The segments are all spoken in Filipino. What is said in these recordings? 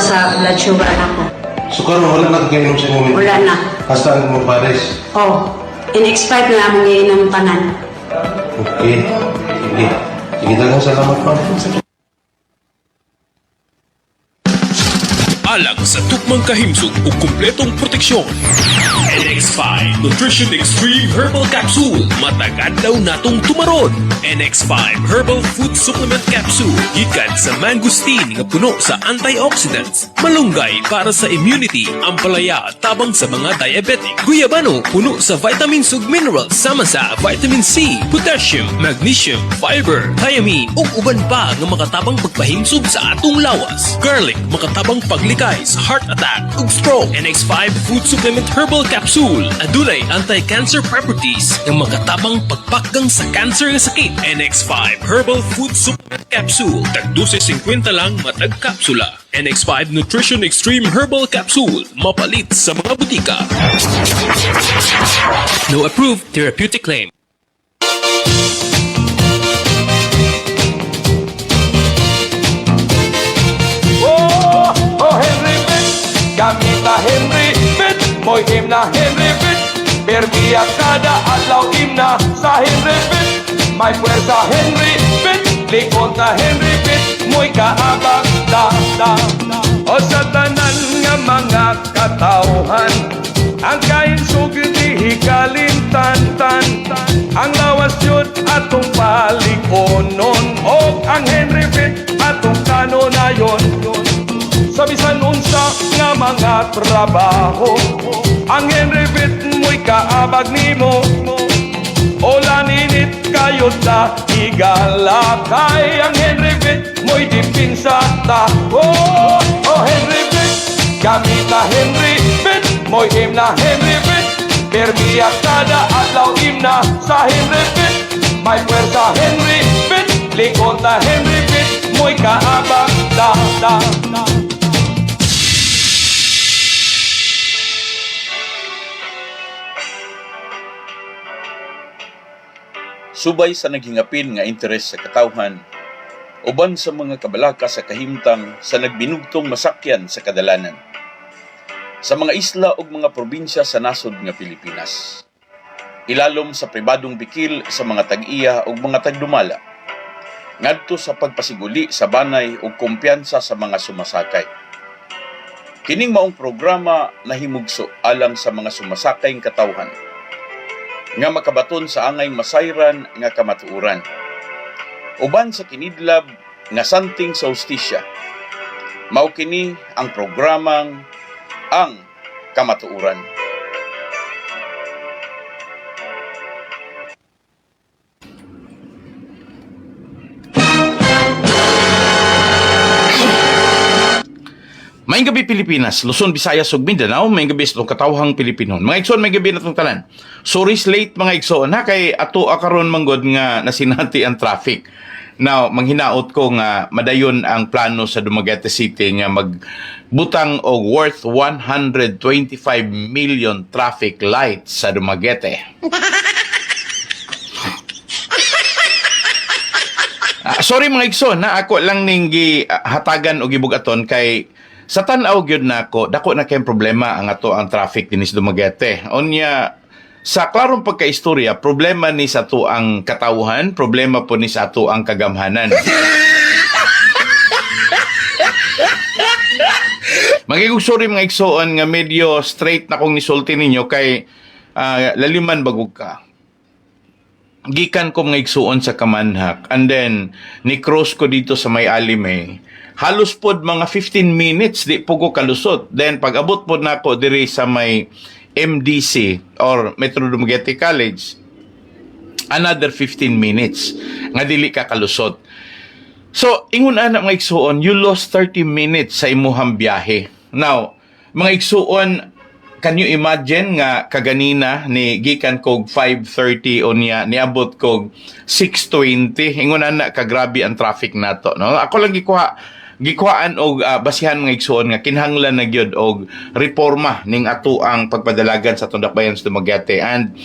sa blood sugar ako. So karon wala na kainom sa moment. Wala na. Hasta mo pares. Oh, in-expired na among iinom tanan. Okay. Sige. Sige dagang salamat pa. Alang sa tukmang kahimsog o kumpletong proteksyon. NX5 Nutrition Extreme Herbal Capsule. Matagad daw natong tumaron. NX5 Herbal Food Supplement Capsule. Gikan sa mangosteen nga puno sa antioxidants. Malunggay para sa immunity. Ampalaya tabang sa mga diabetic. Guyabano puno sa vitamins ug minerals sama sa vitamin C, potassium, magnesium, fiber, thiamine ug uban pa nga makatabang pagpahimsog sa atong lawas. Garlic makatabang paglikay sa heart attack ug stroke. NX5 Food Supplement Herbal Capsule. Adulay anti-cancer properties nga makatabang pagpakgang sa cancer nga sakit. NX5 Herbal Food Supplement Capsule. Tagdose 50 lang matag kapsula. NX5 Nutrition Extreme Herbal Capsule. Mapalit sa mga butika. No approved therapeutic claim. Oh Henry Pitt, gamita Henry Pitt, mo'y himna Henry Pitt, permiya kada adlaw imna sa Henry Pitt, may puwersa Henry Pitt, likod na Henry Pitt, mo'y kaabang da. O sa tanan nga mga katawhan, ang kainsog di kalimtan-tan, ang lawas yun atong palikonon, o ang Henry Pitt atong kanonayon. Sa bisan unsa nga mga trabaho, ang Henry Pitt mo'y kaabag nimo. Ola ninit kayo ta igalakay, ang Henry Pitt mo'y dipinsa ta. Oh Henry Pitt, gamita Henry Pitt, mo'y himna Henry Pitt, permiya kada adlaw imna sa Henry Pitt, may puwersa Henry Pitt, likod na Henry Pitt, mo'y kaabag da. Subay sa naghingapin nga interes sa katawhan, uban sa mga kabalaka sa kahimtang sa nagbinugtong masakyan sa kadalanan, sa mga isla ug mga probinsya sa nasod nga Pilipinas, ilalom sa pribadong bikil sa mga tag-iya ug mga tagdumala, ngadto sa pagpasiguli sa banay ug kumpiyansa sa mga sumasakay. Kining maong programa nahimugso alang sa mga sumasakay nga katawhan, nga makabaton sa angay masayran nga kamatuoran. Uban sa kinidlab nga santing sa hustisya, mao kini ang programang Ang Kamatuoran. Maayong gabi Pilipinas, Luzon, Visayas ug Mindanao, maayong gabi sa itong katawhang Pilipinon. Mga igsoon, maayong gabi na itong tanan. Sorry late mga igsoon ha, kay ato akaron manggod nga nasinati ang traffic. Now, manghinaot ko nga madayon ang plano sa Dumaguete City nga magbutang og worth 125 million traffic lights sa Dumaguete. Sorry mga igsoon na ako lang ning hatagan og gibugaton kay sa tan-aw gyud nako dako na kay problema ang ato ang traffic dinhi sa Dumaguete. Unya sa klarong pagkaistorya, problema ni sa ato ang katawhan, problema po ni sa ato ang kagamhanan. Magiging sorry mga igsoon nga medyo straight na kong nisulti ninyo kay laliman bagog ka. Gikan ko mga igsuon sa Kamanhak and then ni-cross ko dito sa may Alime. Halos pod mga 15 minutes di po ko kalusot. Then pag abot pod na ako diri sa may MDC or Metro Dumaguete College, another 15 minutes nga dili ka kalusot. So ingon ana mga igsuon, you lost 30 minutes sa imuhang biyahe. Now, mga igsuon, can you imagine nga kaganina ni gikan kog 5:30 o niabot kog 6:20. Ingon ana ka grabe ang traffic nato, no? Ako lang gikuha gikuhaan og basihan mga igsoon nga kinahanglan na gyud og reforma ning ato ang pagpadalagan sa atong dakbayan sa Dumaguete. And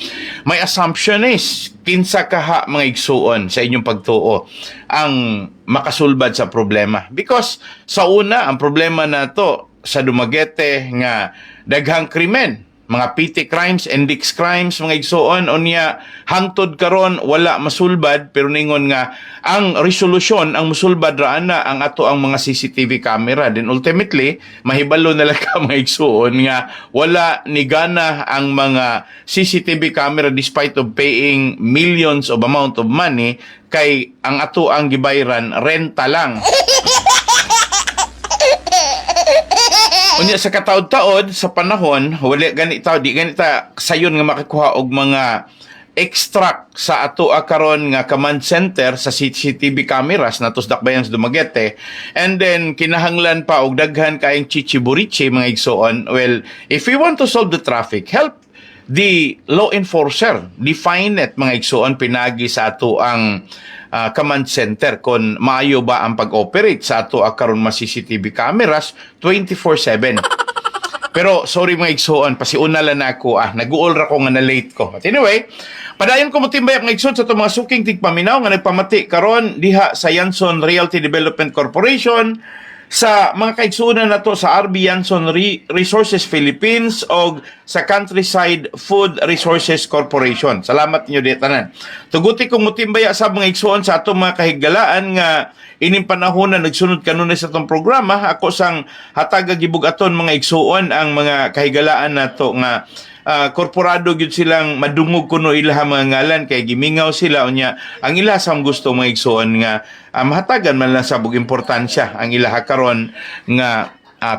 my assumption is kinsa kaha mga igsoon sa inyong pagtuo ang makasulbad sa problema, because sa una ang problema nato sa Dumaguete nga daghang krimen, mga petty crimes, index crimes, mga igsoon, unya hangtod karon wala masulbad, pero ningon nga ang resolusyon, ang musulbad raan na ang ato ang mga CCTV camera. Then ultimately, mahibalo na lang ka mga igsoon nga wala ni gana ang mga CCTV camera despite of paying millions of amount of money, kay ang ato ang gibayran renta lang. Unya sa kataod-taod sa panahon, wala ganita, di ganita sayon nga makakuha og mga extract sa ato karon nga command center sa CCTV cameras natos dakbayan sa Dumaguete, and then kinahanglan pa og daghan kaayong chichiburichi mga igsoon. Well, if we want to solve the traffic, help the law enforcer define it mga igsoon, pinagi sa ato ang command center kung maayo ba ang pag-operate sa ato karon mga CCTV cameras 24/7. Pero sorry mga igsoon, pasiuna lang ako, nag-uol ra ko nga na late ko. But anyway, padayon ko motimbay mga igsoon sa itong mga suking tigpaminaw nga nagpamati karon diha sa Yanson Realty Development Corporation, sa mga kaigsunan na to sa RB Yanson Resources Philippines o sa Countryside Food Resources Corporation. Salamat niyo dito tanan. Tuguti kong mutimbaya sa mga igsuon sa atong mga kahigalaan nga ining panahon na nagsunod kanunay sa atong programa. Ako sang hataga gibugaton mga igsuon ang mga kahigalaan na to nga korporado gyud silang madungog kuno ilaha mga ngalan, kay gimingaw sila unya ang ilaha sam gusto mga igsoon nga mahatagan man lang sa bug importansya ang ilaha karon nga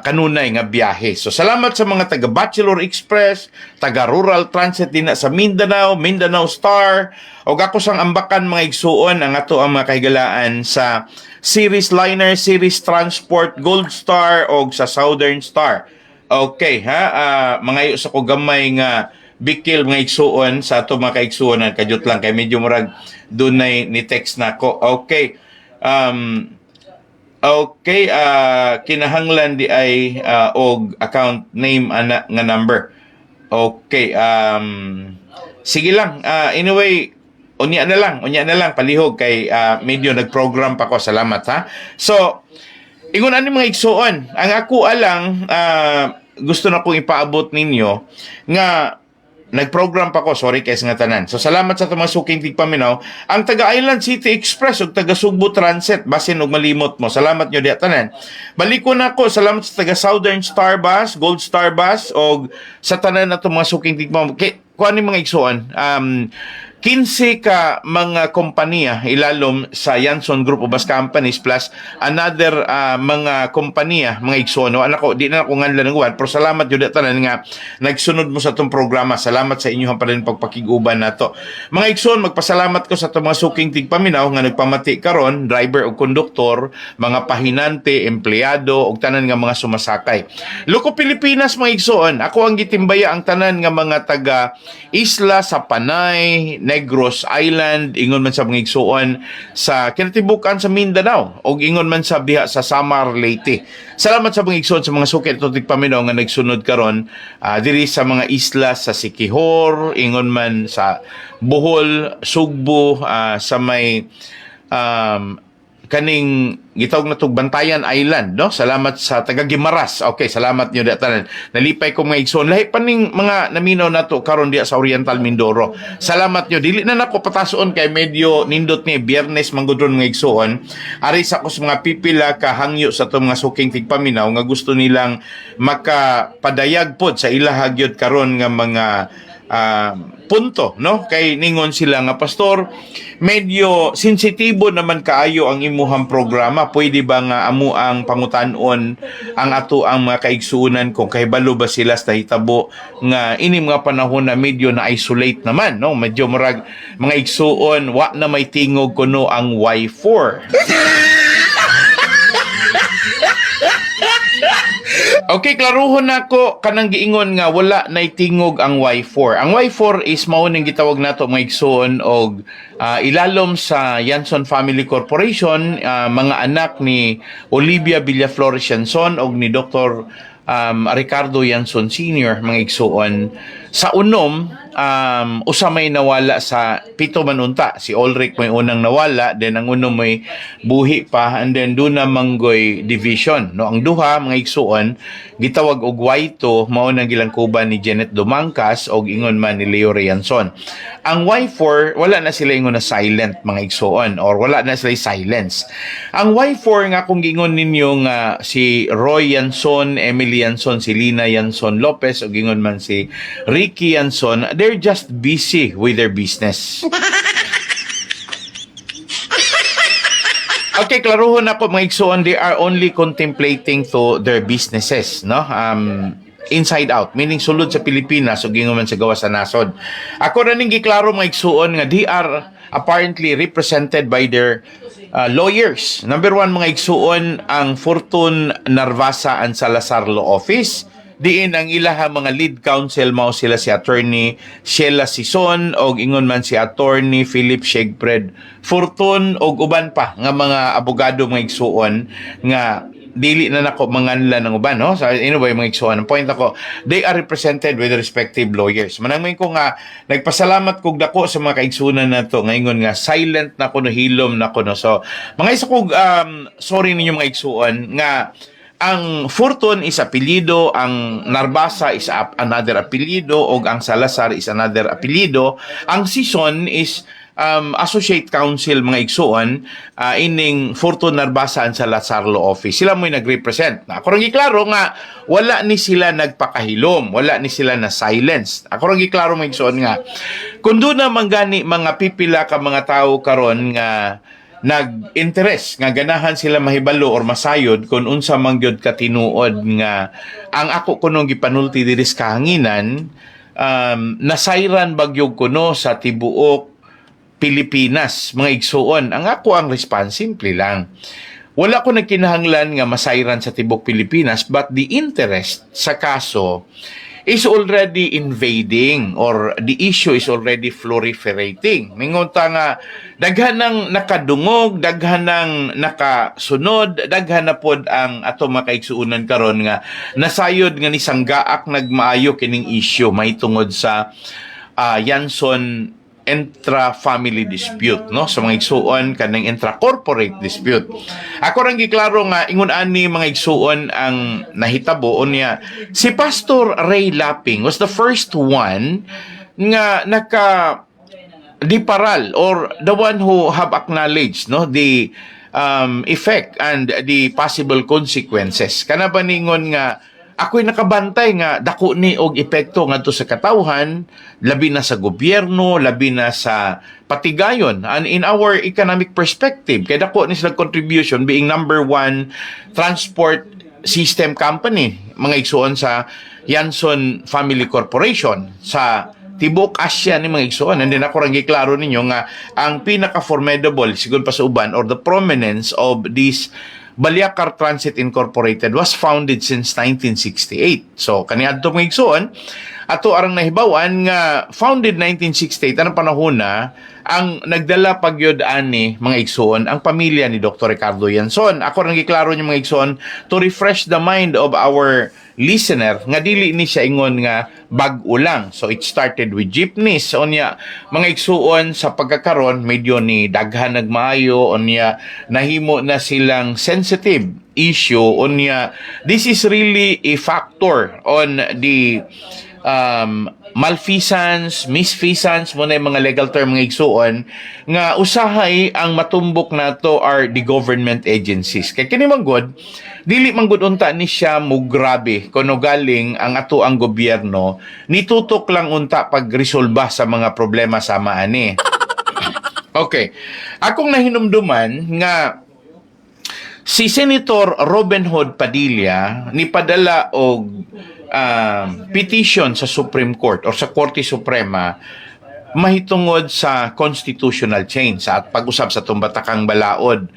kanunay nga biyahe. So salamat sa mga taga Bachelor Express, taga Rural Transit din sa Mindanao, Mindanao Star, o ako sang ambakan mga igsuon ang ato ang mga kahigalaan sa Series Liner, Series Transport, Gold Star o sa Southern Star. Okay, mga sa ko gamay nga bikil mga igsuon sa ato mga kaigsuon, kadyot lang kay medyo murag dunay ni text nako. Okay. Kinahanglan di ay og account name ana nga number. Okay, sige lang. Anyway, unya na lang palihog kay medyo nag-program pa ko. Salamat ha. So, ingon ani mga igsuon, ang ako alang gusto na kong ipaabot ninyo nga nag-program pa ko, sorry kay nga tanan. So salamat sa mga suking tigpaminaw. Ang taga Island City Express ug taga Sugbo Transit, basin og malimot mo. Salamat nyo diya tanan. Baliko na ko, salamat sa taga Southern Star Bus, Gold Star Bus og sa tanan na mga suking tigpaminaw. Kuan ni mga igsuon, 15 ka mga kompanya ilalom sa Yanson Group of Bus Companies plus another mga kompanya, mga igsoon. Anak ko, di na ako nganlan ng pero salamat yun tanan nga nagsunod mo sa itong programa. Salamat sa inyo pa rin pagpakiguban na to. Mga igsoon, magpasalamat ko sa itong mga suking tigpaminaw nga nagpamati karon, driver o konduktor, mga pahinante, empleyado o tanan nga mga sumasakay. Loko Pilipinas mga igsoon, ako ang gitimbaya ang tanan nga mga taga Isla sa Panay, Negros Island, ingon man sa mga igsuon sa kinatibukan sa Mindanao o ingon man sa biha sa Samar, Leyte. Salamat sa mga igsuon sa mga sukit o tigpaminaw nga nagsunod karon diri sa mga isla sa Siquijor, ingon man sa Bohol, Sugbo, sa may kaning gitawag na tog Bantayan Island, no? Salamat sa taga Gimaras. Okay, salamat niyo datan. Nalipay ko mga igsoon. Lahi pa ning mga naminaw nato karon diya sa Oriental Mindoro. Salamat niyo. Dili na nako patason kay medyo nindot ni Biyernes manggudron mga igsoon. Ari sa ko sa mga pipila ka hangyo sa to mga suking tigpaminaw nga gusto nilang makapadayag pod sa ilaha gyud karon nga mga punto, no? Kay ningon sila nga, Pastor, medyo sensitibo naman kaayo ang imuhang programa. Pwede ba nga amo ang pangutanon ang ato ang mga kaigsuunan kung kahibalo ba sila sa hitabo nga ini mga panahon na medyo na-isolate naman, no? Medyo marag mga igsuon, wa na may tingog kuno ang Y4. Okay, klaruhon nako kanang giingon nga wala nay tingog ang Y4. Ang Y4 is mao ning gitawag nato mga igsoon og ilalom sa Yanson Family Corporation, mga anak ni Olivia Villaflores Yanson og ni Dr. Ricardo Yanson Sr. mga igsoon. Sa unom, usa may nawala sa pito manunta. Si Ulrich may unang nawala, then ang unom may buhi pa, and then doon na manggoy division. No, ang duha mga igsuon gitawag og Y2 mao nang gilangkuban ni Janet Dumangkas og ingon man ni Leo Rianson. Ang Y4 wala na sila ingon na silent mga igsuon or wala na sila silence. Ang Y4 nga kung gingon ninyo nga si Roy Yanson, Emily Yanson, si Lina Yanson Lopez og gingon man si Ricky Yanson, they're just busy with their business. Okay, klaruhon ako mga igsoon, they are only contemplating to their businesses, no? Inside out, meaning sulod sa Pilipinas o gingon man sa gawas sa nasod. Ako na ning giklaro mga igsoon nga they are apparently represented by their lawyers. Number one mga igsuon, ang Fortune Narvasa and Salazar Law Office. Diin ang ilaha mga lead counsel mao sila si Attorney Sheila Sison og ingon man si Attorney Philip Shegpred Fortune og uban pa nga mga abogado mga igsuon nga dili na nako manganlan ng uban, no? So anyway mga igsuon, ang point ako, they are represented with respective lawyers. Manangmin ko nga nagpasalamat kog dako sa mga kaigsunan nato ngayon nga silent na kuno, hilom na kuno. So mga isa kog sorry ninyo mga igsuon nga ang Fortune is apelyido, ang Narbasa is another apelyido, o ang Salazar is another apelyido. Ang Sison is associate counsel mga igsuon ining Fortune Narbasa and Salazar Law Office. Sila mo'y nag-represent. Ako rin giklaro nga wala ni sila nagpakahilom, wala ni sila na silence. Ako rin giklaro mga igsuon nga kung doon na manggani mga pipila ka mga tao karon nga nag-interest nga ganahan sila mahibalo or masayod kung unsa man gyud ka tinuod nga ang ako kuno gipanulti diri sa kahanginan, nasayran bagyog kuno sa tibuok Pilipinas mga igsuon. Ang ako ang response simple lang, wala ko nagkinahanglan nga masayran sa tibuok Pilipinas, but the interest sa kaso is already invading or the issue is already proliferating. Mingunta nga daghan ng nakadungog, daghan ng nakasunod, daghan na pod ang ato makaigsuunan karon nga nasayod nga ni sanggaak nagmaayo kining issue may tungod sa Yanson intra-family dispute, no? Sa mga igsuon kanang intra-corporate dispute. Ako rang giklaro nga ingon ani mga igsuon ang nahitabo niya. Si Pastor Ray Laping was the first one nga diparal or the one who have acknowledged, no, the effect and the possible consequences. Kana ba ningon nga ako'y nakabantay nga dako ni og epekto ngadto sa katawhan, labi na sa gobyerno, labi na sa patigayon, and in our economic perspective kay dako ni sila contribution being number one transport system company mga igsuon sa Yanson Family Corporation sa tibok Asia ni mga igsuon. And then ako rang giklaro ninyo nga ang pinaka-formidable siguro pa sa uban or the prominence of this Baliakar Transit Incorporated was founded since 1968. So, kaniadto mga igsuon, ato arang nahibawan nga founded 1968, anong panahon na, ang nagdala pagyod ani mga igsuon, ang pamilya ni Dr. Ricardo Yanson. Ako rang giklaro niyo mga igsuon, to refresh the mind of our listener, nga dili ni siya ingon nga bag-o lang. So, it started with jeepneys. O niya, mga igsuon sa pagkakaron, medyo ni daghan nagmaayo, o niya, nahimo na silang sensitive issue, o niya, this is really a factor on the malfeasance, misfeasance mo na yung mga legal term mga igsuon, nga usahay ang matumbok nato are the government agencies. Kaya kini manggod, dili manggod unta ni siya mo grabe kuno galing ang ato ang gobyerno, nitutok lang unta pagresolba sa mga problema sa maani. Okay. Akong nahinumduman nga si Senator Robin Hood Padilla nipadala og petition sa Supreme Court or sa Korte Suprema mahitungod sa constitutional change sa at pag-usab sa tumbatakang balaod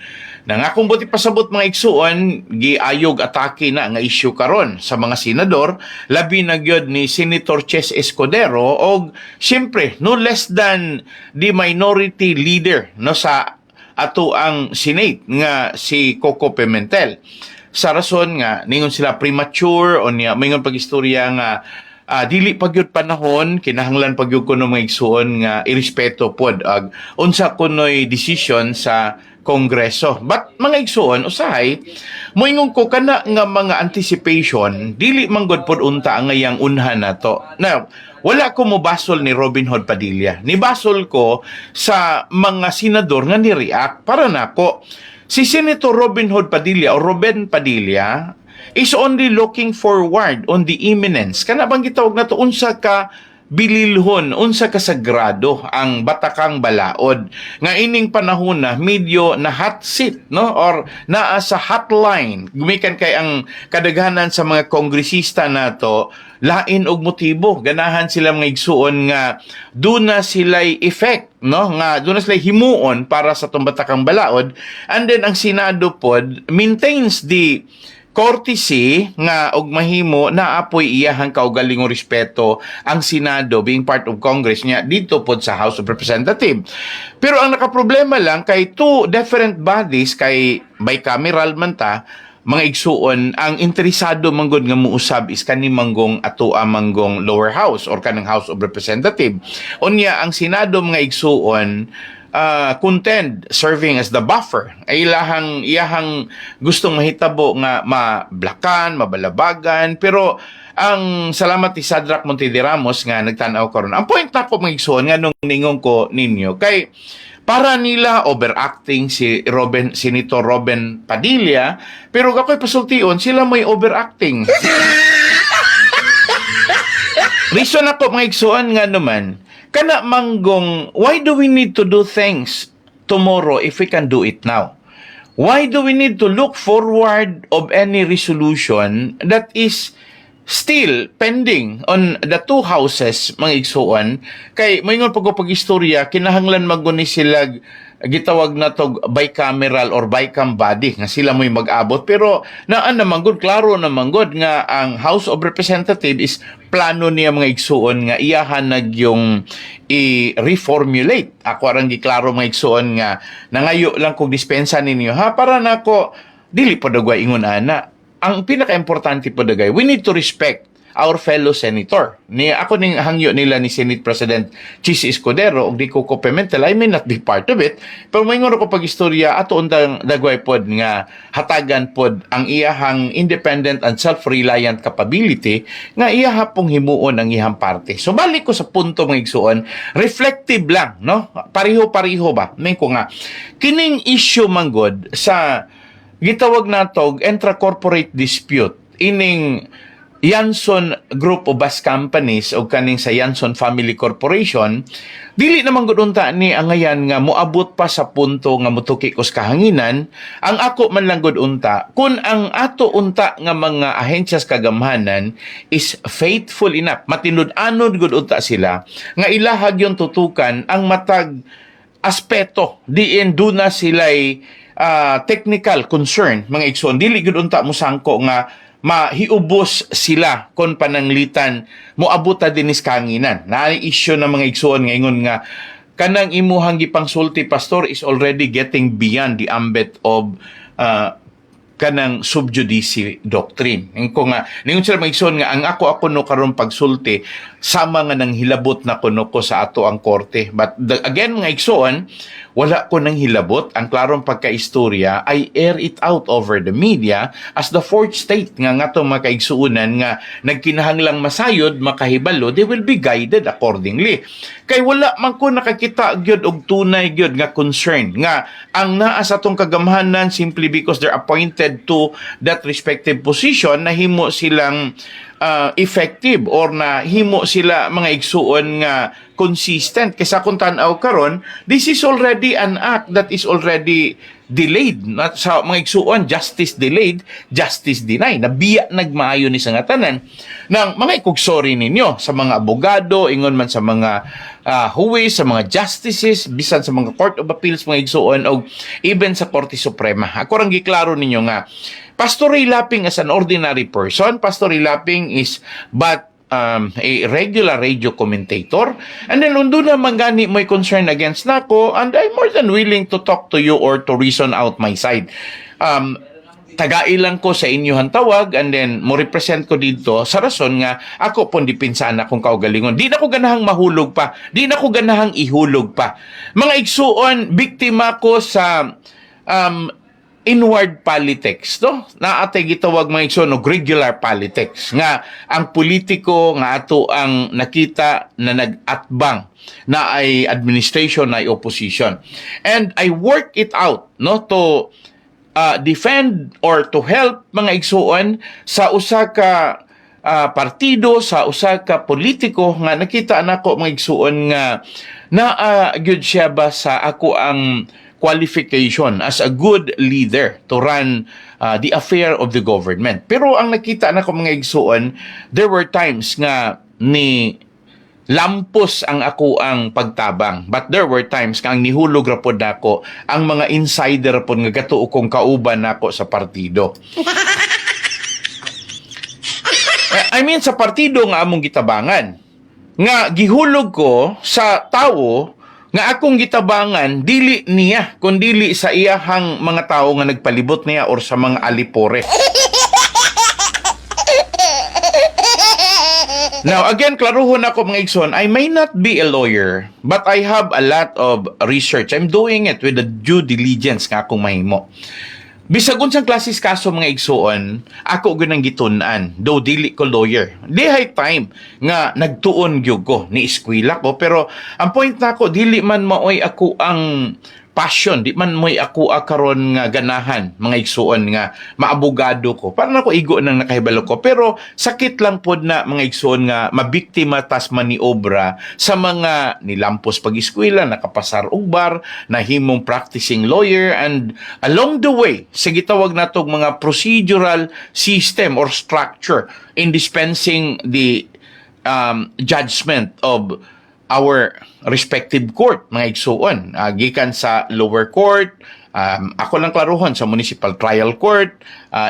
Nang akong buti pasabot mga igsuon, giayog atake na nga issue karon sa mga senador, labi na gyud ni Senator Ches Escudero og syempre no less than the minority leader no sa ato ang Senate nga si Coco Pimentel. Sa rason nga ningon sila premature o niya mingon pagistorya nga dili pagyud panahon kinahanglan pagyud kuno mga igsuon nga irespeto pod ag unsa kunoy decision sa Kongreso. But mga igsuon usahay moingon ko kana nga mga anticipation dili manggod pod unta ang ngayang unhan nato. Now, wala ko mobasol ni Robin Hood Padilla. Nibasol ko sa mga senador nga ni-react para nako. Si Senator Robin Hood Padilla o Ruben Padilla is only looking forward on the imminence. Kana bang gitawag na to unsa ka bililhon, unsa ka sagrado ang batakang balaod nga ining panahon na medyo na hot seat no or naa sa hotline gumikan kay ang kadaghanan sa mga kongresista nato lain og motibo ganahan sila mga igsuon nga duna sila'y effect no nga duna sila'y himuon para sa tong batakang balaod, and then ang Senado pod maintains the courtesy nga og mahimo na apoy iyahang kaugalingong respeto ang Senado being part of Congress niya dito pod sa House of Representatives. Pero ang nakaproblema lang kay two different bodies kay bicameral man ta mga igsuon ang interesado manggod nga muusab is kani manggong ato manggong lower house or kanang House of Representatives. Unya ang Senado mga igsuon contend serving as the buffer ay iyahang gustong mahitabo nga mablakan, mabalabagan, pero ang salamat ni Sadrac Montede Ramos nga nagtanaw karon. Ang point nako mga igsoon nga nung ningon ko ninyo kay para nila overacting si Senator Robin Padilla, pero kakoy pasultion sila may overacting. Reason ako mga igsoon nga naman kana manggong, why do we need to do things tomorrow if we can do it now? Why do we need to look forward of any resolution that is still pending on the two houses, mga igsuon? Kay moingon pag-istorya, kinahanglan maguni sila gitawag na to bicameral or bicam body nga sila mo'y mag-abot, pero naan naman gud klaro naman gud nga ang House of Representatives is plano niya mga igsuon nga iyahan nag yung i-reformulate. Ako arang giklaro mga igsuon nga nangayo lang kog dispensa ninyo ha para nako dili pa dagway ingon ana. Ang pinaka-importante po dagay, we need to respect our fellow senator. Ako ning hangyo nila ni Senate President Chis Escudero og di Coco Pimentel, I may not be part of it, pero mayngon ko pag-istorya ato undang dagway pod nga hatagan pod ang iyahang independent and self-reliant capability nga iyaha pong himuon ang iyang parte. So balik ko sa punto mga igsuon, reflective lang, no? Pareho-pareho ba? May ko nga kining issue manggod sa gitawag natog intra-corporate dispute ining Yanson Group of Bus Companies o kaning sa Yanson Family Corporation, dili naman gud unta ni ang ngayan nga moabot pa sa punto nga mutuki kos kahanginan. Ang ako man lang gud unta kun ang ato unta nga mga ahensyas kagamhanan is faithful enough, matinud-anod gud unta sila nga ilahag yung tutukan ang matag aspeto diin duna sila'y technical concern mga igsoon, dili gud unta mo sangko nga mahiubos sila kon pananglitan moabot ta dinis kanginan na issue ng mga igsuon ngayon nga kanang imuhang gipangsulti pastor is already getting beyond the ambit of kanang subjudice doctrine. Ko nga ningon sila maigsoon nga ang ako no karon pagsulti sama nga nang hilabot na kuno ko sa ato ang korte, but again mga igsoon wala ko nang hilabot. Ang klarong pagkaistorya I air it out over the media as the fourth state nga ngatong mga kaigsuunan nga nagkinahanglang masayod makahibalo, they will be guided accordingly. Kay wala man ko nakakita gyud og tunay gyud nga concern nga ang naa sa atong kagamhanan simply because they're appointed to that respective position nahimo silang effective or na himo sila mga igsuon nga consistent. Kaysa kung tanaw karon, this is already an act that is already delayed. Not sa mga igsuon, justice delayed, justice denied. Nabiya nagmaayo ni sa nga tanan ng mga ikugsori ninyo sa mga abogado, ingon man sa mga huwis, sa mga justices, bisan sa mga Court of Appeals, mga igsuon, o even sa Korte Suprema. Ako rang giklaro ninyo nga, Pastor Ray Laping as an ordinary person, Pastor Ray Laping is but a regular radio commentator. And then, nung doon naman gani mo'y concern against nako, and I'm more than willing to talk to you or to reason out my side. Tagailang ko sa inyohan tawag, and then mo represent ko dito sa rason nga ako pon dipinsan akong kaugalingon. Di na ko ganahang mahulog pa. Di na ko ganahang ihulog pa. Mga igsuon, biktima ko sa inward politics, no? Naatay gitawag mga igsoon og regular politics nga ang politiko nga ato ang nakita na nag-atbang na ay administration na ay opposition. And I work it out, no, to defend or to help mga igsuon sa usa ka partido, sa usa ka politiko nga nakita nako mga igsuon nga gyud siya ba sa ako ang qualification as a good leader to run the affair of the government. Pero ang nakita na ko mga igsuon, there were times nga ni lampos ang ako ang pagtabang. But there were times nga ang nihulog ra pod nako ang mga insider pod nga gatuo kong kauban nako sa partido. I mean sa partido nga among gitabangan. Nga gihulog ko sa tawo nga akong gitabangan, dili niya, kundili sa iyahang mga tao nga nagpalibot niya or sa mga alipore. Now, again, klaruhon ako mga igsoon, I may not be a lawyer, but I have a lot of research. I'm doing it with the due diligence nga akong mahimo. Bisag unsang klasis kaso mga igsuon, ako gunang gitun-an, though dili ko lawyer. Di hay time nga nagtuon gyud ko ni eskwela ko, pero ang point nako dili man maoy ako ang passion, di man mo'y ako karon nga ganahan mga igsuon nga maabogado ko. Para na ko igo nang nakahibalo ko. Pero sakit lang pod na mga igsuon nga mabiktima tas maniobra sa mga nilampos pag-eskwela, nakapasar og bar, nahimong practicing lawyer, and along the way, sa gitawag natog mga procedural system or structure in dispensing the judgment of our respective court, mga igsuon. Gikan sa lower court, ako lang klaruhon sa municipal trial court,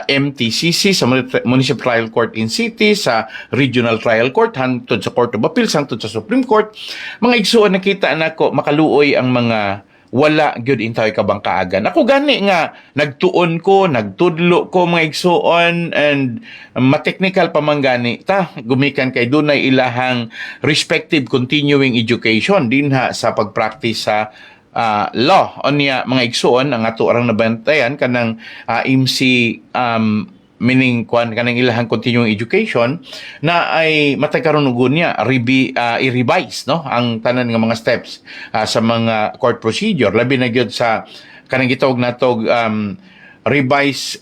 MTCC, sa municipal trial court in city, sa regional trial court, hangtod sa Court of Appeals, hangtod sa Supreme Court. Mga igsuon, nakita nako makaluoy ang mga wala gyud intay ka bang kaagan. Ako gani nga nagtuon ko, nagtudlo ko mga igsuon, and ma-technical pa man gani ta gumikan kay dunay ilahang respective continuing education dinha sa pagpractice sa law onya mga igsuon. Ang ato arang nabantayan kanang MC meaning kwan kanang ilahang continuing education na ay matagkaroon ug niya i-revise no ang tanan nga mga steps sa mga court procedure, labi na gyud sa kanang gitawag natog revise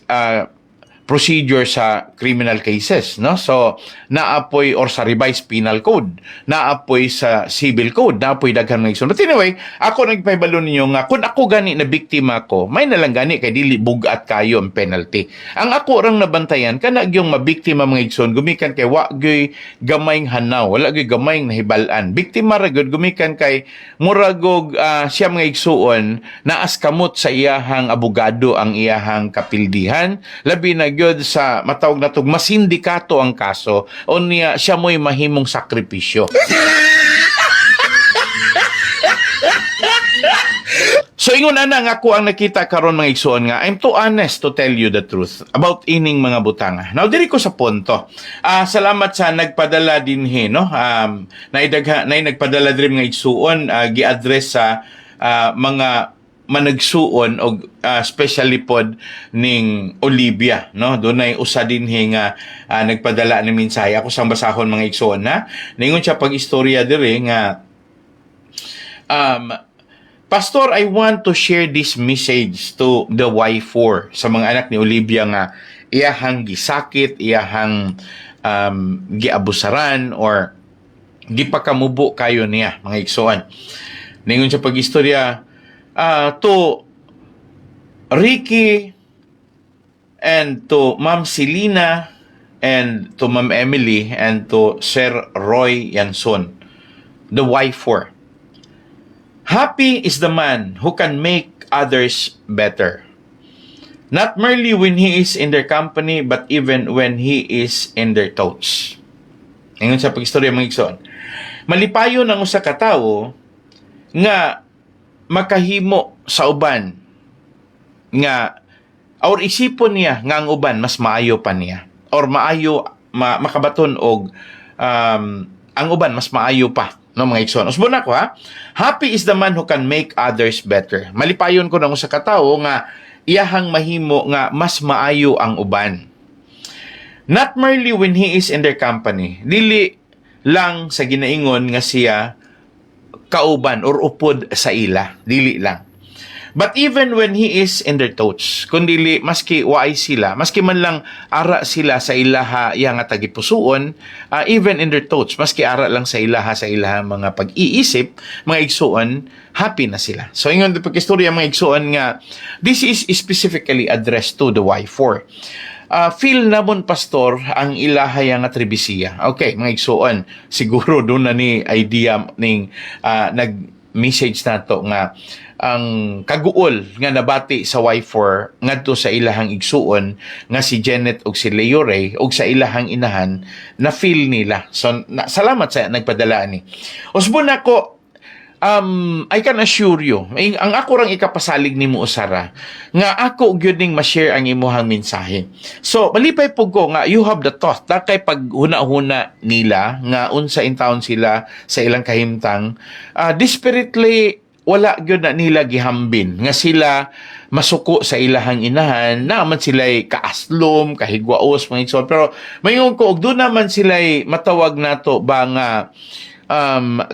procedure sa criminal cases, no? So, naapoy or sa revised penal code, naapoy sa civil code, naapoy daghan ng igsoon. But anyway, ako nagpahibalo ninyo nga, kung ako gani na biktima ko, may nalang gani kay dili bugat kayo ang penalty. Ang ako rang nabantayan, kana gyung mabiktima mga igsoon, gumikan kay wa gyud gamayng hanaw, wala gyud gamayng nahibalan. Biktima ra gyud gumikan kay muragog siya mga igsoon, naas kamot sa iyahang abogado ang iyahang kapildihan, labi na gyud sa matawag natog masindikato ang kaso o niya siya mo'y mahimong sakripisyo. So ingon ana nga ako ang nakita karon mga igsoon nga I'm too honest to tell you the truth about ining mga butanga. Now diri ko sa punto. Salamat sa nagpadala dinhi no. Nay nagpadala diri mga igsoon gi-address sa mga managsuon og especially pod ning Olivia no. Dunay usa dinhi nga nagpadala ni mensahe ako sang basahon mga igsoon na ningon siya pag istorya diri nga Pastor, I want to share this message to the Y4 sa mga anak ni Olivia nga iyahang gisakit, iyahang giabusaran or gipakamubo kayo niya, mga igsoon. Ningon sa pag-istorya, to Ricky and to Ma'am Selena and to Ma'am Emily and to Sir Roy Yanson, the wife for. Happy is the man who can make others better. Not merely when he is in their company, but even when he is in their thoughts. Ngayon sa pag-istorya mga igsoon, malipayo ng usa ka tawo nga makahimo sa uban nga or isipon niya nga ang uban mas maayo pa niya or maayo makabaton og ang uban mas maayo pa, no mga igsoon. Usbon ako ha. Happy is the man who can make others better. Malipayon ko ng usa ka tawo nga iyahang mahimo nga mas maayo ang uban. Not merely when he is in their company. Dili lang sa ginaingon nga siya kauban or upod sa ila. Dili lang. But even when he is in their thoughts, kundili maski waay sila, maski man lang ara sila sa ilaha yang nga tagipusuon, even in their thoughts, maski ara lang sa ilaha mga pag-iisip, mga igsuon, happy na sila. So ingon di pagkistorya mga igsuon nga this is specifically addressed to the wife for. Feel namon pastor ang ilaha yang atribisiya. Okay, mga igsuon, siguro doon na ni idea ning nag-message nato nga ang kaguol nga nabati sa wife ngadto sa ilahang igsuon nga si Janet ug si Leo Ray ug sa ilahang inahan na feel nila. So salamat sa nagpadala ni. Usbon nako I can assure you, ang ako rang ikapasalig nimo usara nga ako gyud ning ma-share ang imuhang mensahe. So malipay pug ko nga you have the thought na kay pag huna-huna nila nga unsa in town sila sa ilang kahimtang, desperately wala gyud na nila gihambin nga sila masuko sa ilahang inahan naman sila'y kaaslom, kahigwaos, mga igsoon. Pero mayon ko og doon naman sila'y matawag nato ba nga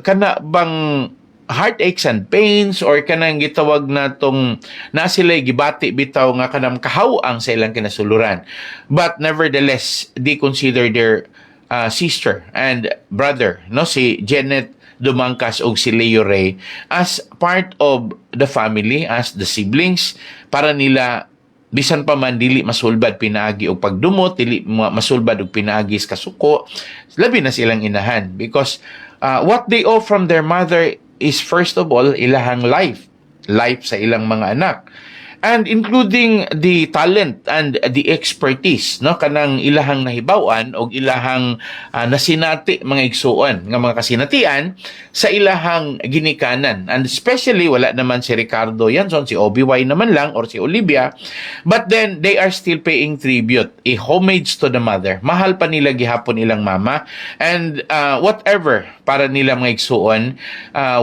kana bang heartaches and pains or kanang gitawag natong na sila'y gibati bitaw nga kanang kahawang sa ilang kinasuluran. But nevertheless, they consider their sister and brother, no, si Janet Dumangkas o si Leo Ray as part of the family, as the siblings, para nila bisan pa man dili masulbad pinaagi og pagdumot, dili masulbad og pinaagi sa kasuko, labi na silang inahan because what they owe from their mother is first of all ilahang life sa ilang mga anak, and including the talent and the expertise, no, kanang ilahang nahibawan o ilahang nasinati mga igsuon nga mga kasinatian sa ilahang ginikanan. And especially wala naman si Ricardo Yanson, si Obi-Wan naman lang or si Olivia, but then they are still paying tribute, a homage to the mother. Mahal pa nila gihapon ilang mama, and whatever para nila mga igsuon,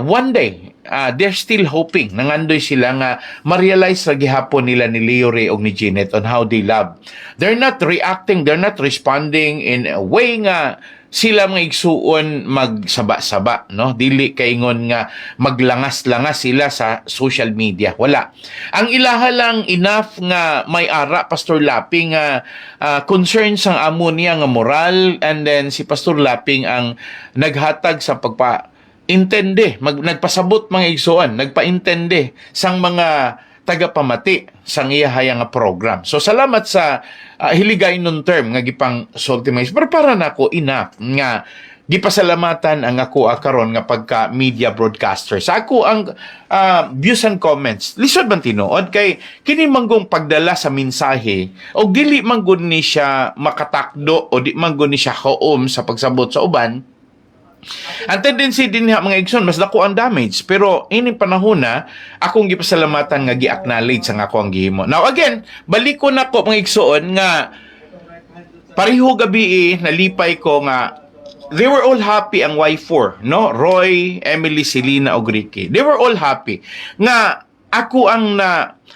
one day they're still hoping nangandoy sila nga ma-realize sa gihapon nila ni Leo Ray o ni Janet on how they love. They're not reacting, they're not responding in a way nga sila mga igsuon magsaba-saba, no? Dili kaingon nga maglangas-langas sila sa social media. Wala. Ang ilaha lang enough nga may ara Pastor Laping concern sang amo niya nga moral, and then si Pastor Laping ang naghatag sa nagpasabot mga igsuon, nagpaintende sang mga tagapamati sang iyahaya nga program. So salamat sa hiligay nun term nga gipang Soltimize. Pero para nako enough nga gipasalamatan ang ako karon nga pagka media broadcaster. Sa ako ang views and comments. Lisod man tinuod kay kini manggong pagdala sa mensahe o dili manggod ni siya makatakdo o di manggod ni siya kaom sa pagsabot sa uban. Ang tendency din mga igsoon, mas dako ang damage. Pero ining panahon na, akong gipasalamatan nga gi-acknowledge ang ako ang gihimo. Now again, balik ko na ko mga igsoon nga pareho gabi nalipay ko nga they were all happy ang Y4, no? Roy, Emily, Selena o Ricky. They were all happy. Nga ako ang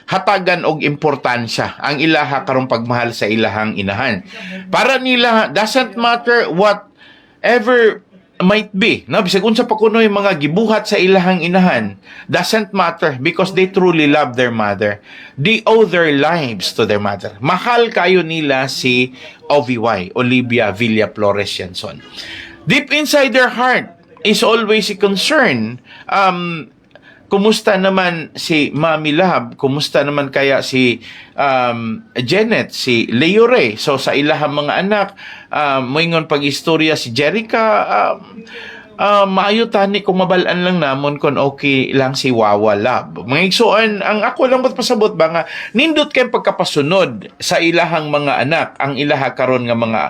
hatagan og importansya ang ilaha karong pagmahal sa ilahang inahan. Para nila doesn't matter whatever might be, no? Bisag unsa pa kuno yung mga gibuhat sa ilahang inahan, doesn't matter because they truly love their mother. They owe their lives to their mother. Mahal kayo nila si OVY, Olivia Villa Flores Yanson. Deep inside their heart is always a concern. Kumusta naman si Mami Lab? Kumusta naman kaya si Janet, si Leo Ray? So sa ilahang mga anak, moingon pag-istorya si Jerica, maayo tani kung mabalaan lang namon kung okay lang si Wawa Lab. Mga igsoon, ang ako lang pasabot ba nga, nindot kayong pagkapasunod sa ilahang mga anak, ang ilaha karon nga mga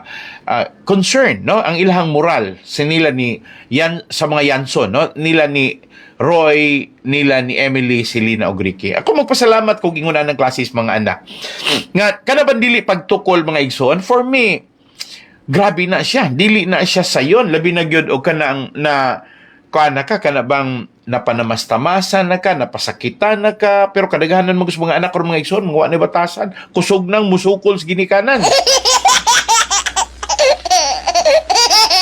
concern, no? Ang ilahang moral sa nila ni sa mga Yanson, no? Nila ni Roy, nila ni Emily, si Lina ug Ricky. Ako magpasalamat kung ingunan ng klases mga anak. Nga, kana bandili pagtukol mga igsoon, for me, grabe na siya. Dili na siya sayon. Labi na gyud o kanang na kana bang napanamastamasan na ka, napasakitan na ka, pero kadaghanan mo gusto mga anak or mga igsoon, mga wala batasan, kusog nang musukol sa ginikanan.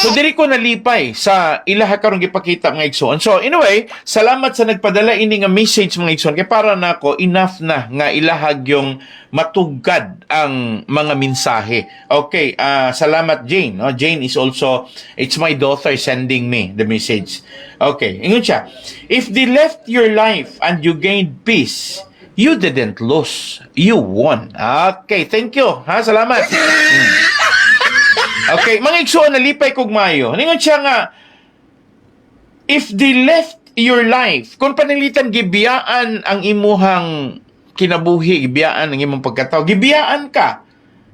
So, diri ko nalipay sa ilaha karong gipakita mga igsoon. So, anyway, salamat sa nagpadala ini nga message mga igsoon. Kaya para na ako, enough na nga ilahag yung matugkad ang mga mensahe. Okay, salamat Jane. No? Jane is also, it's my daughter sending me the message. Okay, ingon siya. If they left your life and you gained peace, you didn't lose. You won. Okay, thank you. Ha, salamat. Okay, mga igsoon, nalipay kog mayo. Ningon siya nga, if they left your life, kung panilitan gibiyaan ang imuhang kinabuhi, gibiyaan ang imong pagkatao, gibiyaan ka,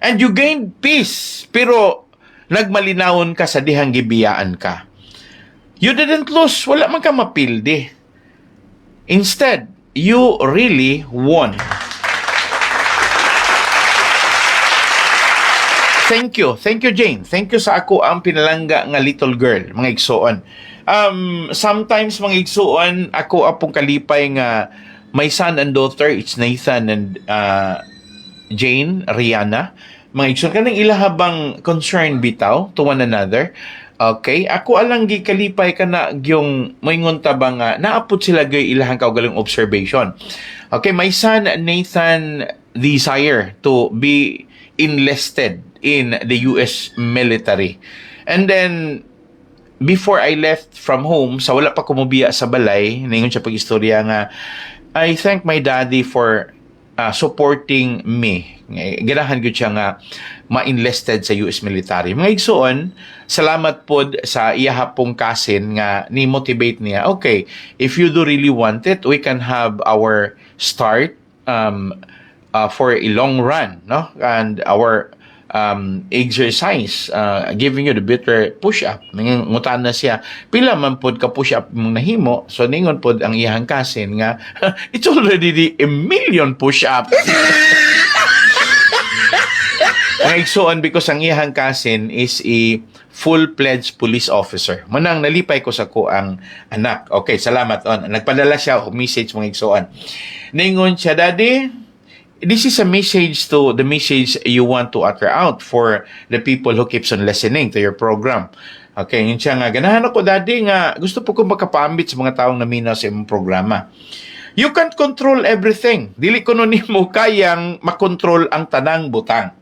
and you gained peace, pero nagmalinawon ka sa dihang gibiyaan ka. You didn't lose, wala man ka mapildi. Instead, you really won. Thank you, Jane. Thank you sa ako ang pinalangga nga little girl, mga igsoon. Sometimes, mga igsoon, ako apong kalipay nga my son and daughter, it's Nathan and Jane, Rihanna. Mga igsoon, kanang ilahabang concern bitaw to one another. Okay, ako alang gikalipay ka na yung moingon ta ba nga naapod sila gay ilahang kaugaling observation. Okay, my son Nathan desire to be enlisted in the US military. And then, before I left from home, sa wala pa kumubiya sa balay, ningon siya pag-istorya nga, I thank my daddy for supporting me. Ganahan ko siya nga ma-enlisted sa US military. Mga igsoon, salamat pod sa iyahapong kasin nga ni-motivate niya. Okay, if you do really want it, we can have our start for a long run, no? And our exercise, giving you the better push-up. Ngutan na siya, pila man pod ka push-up mong nahimo, so ningon pod ang iyang kasin nga, it's already a million push-up. Ang igsoon because ang iyang kasin is a full-fledged police officer. Manang nalipay ko sa ko ang anak. Okay, salamat on. Nagpadala siya o message mga igsoon. Ningon siya, Daddy, this is a message to the message you want to utter out for the people who keeps on listening to your program. Okay, yun siya nga, ganahan ako, Daddy, nga gusto po kong makapambit sa mga taong naminaw sa imong programa. You can't control everything. Dili ko nun mo kayang makontrol ang tanang butang.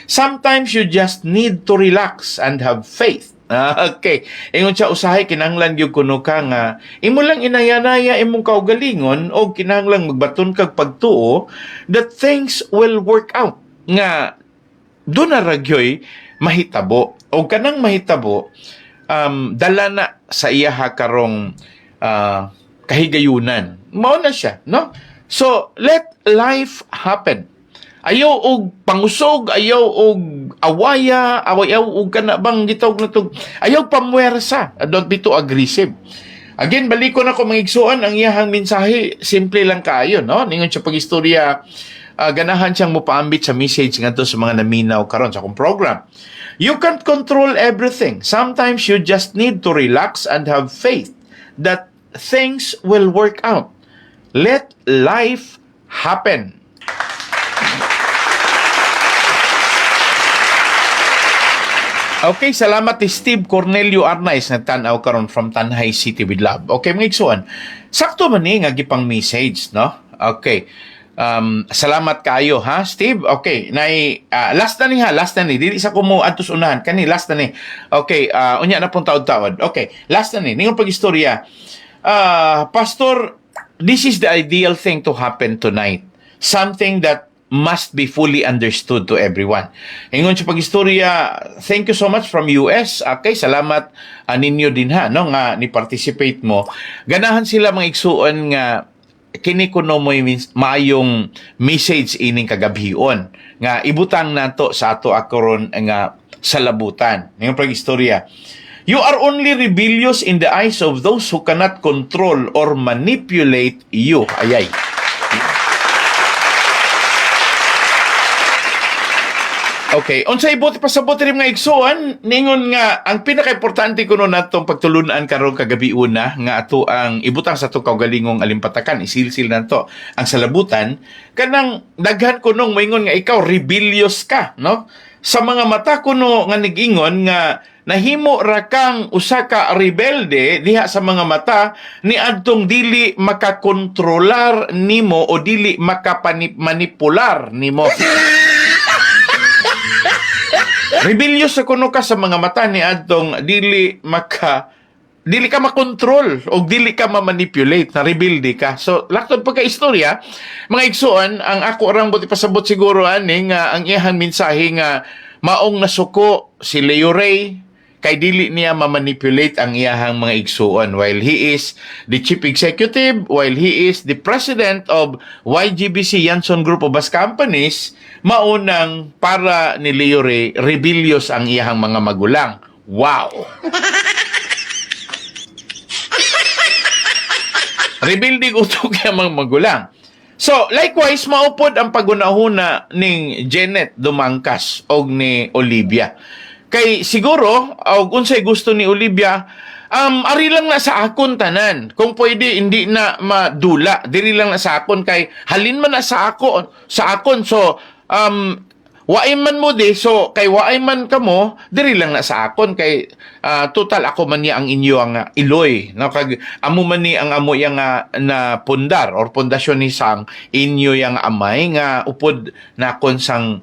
Sometimes you just need to relax and have faith. Okay. Ingon siya, usahay, kinahanglan yung kuno ka nga, imo lang inayanaya imong kaugalingon o kinahanglan magbaton kag pagtuo that things will work out. Nga, doon na ragyoy mahitabo. O kanang mahitabo, dala na sa iyaha karong kahigayunan. Mao na siya, no? So, let life happen. Ayaw og pangusog, ayaw og awaya, ayaw og kana bang gitawag na to. Ayaw pamuwersa. Don't be too aggressive. Again, balik ko na ko mga igsoon, ang iyahang mensahe, simple lang kaayo, no? Ningon siya pag-istorya, ganahan siyang mupaambit sa message nga to sa mga naminaw karon sa akong program. You can't control everything. Sometimes you just need to relax and have faith that things will work out. Let life happen. Okay, salamat ni Steve Cornelio Arnaiz na tanaw karon from Tanhay City with Love. Okay, mga igsoon. Sakto man ni nga gipang message, no? Okay. Salamat kayo ha, Steve. Okay, last na ni. Dili sa ko mo adtos unahan kani last na ni. Okay, unya na pong taod-taod. Okay, last na ni. Ningon pag-istorya. Pastor, this is the ideal thing to happen tonight. Something that must be fully understood to everyone. Ingon siya pag-istorya, thank you so much from US. Okay, salamat ninyo din ha, no, nga ni-participate mo. Ganahan sila mga igsuon nga kini kuno mo maayong message ining kagabhion nga ibutang nato sa ato akaron nga salabutan. Ingon pag-istorya, you are only rebellious in the eyes of those who cannot control or manipulate you. Ayay. Okay, unsay ibuti pasabot rin mga igsuon, ningon nga ang pinaka-importante kuno natong pagtulunan karon kagabi una nga ato ang ibutang sa ato kaugalingong alimpatakan, isilsil nato ang salabutan kanang daghan kunong moingon nga ikaw rebellious ka, no? Sa mga mata kuno nga nigingon nga nahimo ra kang usa ka rebelde diha sa mga mata ni adtong dili makakontrolar nimo o dili makapanipular nimo. Rebellious sa kuno ka sa mga mata ni adtong dili ka makontrol o dili ka ma-manipulate na rebelde ka. So laktod pagka istorya mga igsuon ang ako rang buti pasabot siguro ani nga ang iyang mensahe nga maong nasuko si Leo Ray kay dili niya ma-manipulate ang iyahang mga igsuon while he is the chief executive, while he is the president of YGBC Yanson Group of Bus Companies, maunang para ni Leo Ray, rebellious ang iyahang mga magulang. Wow! Rebelde utok yung mga magulang. So, likewise, maupod ang pagunahuna ning Janet Dumangkas o ni Olivia. Kay siguro, unsay gusto ni Olivia, ari lang na sa akon tanan. Kung pwede, hindi na madula. Diri lang na sa akon kay halin man na sa akon. So, waay man mo di. So, kay waay man ka mo, diri lang na sa akon. Kay total ako man niya ang inyo ang iloy. No? Kag amo man ni ang amo yang na pundar or pundasyon ni sang inyo yang amay nga upod na kon sang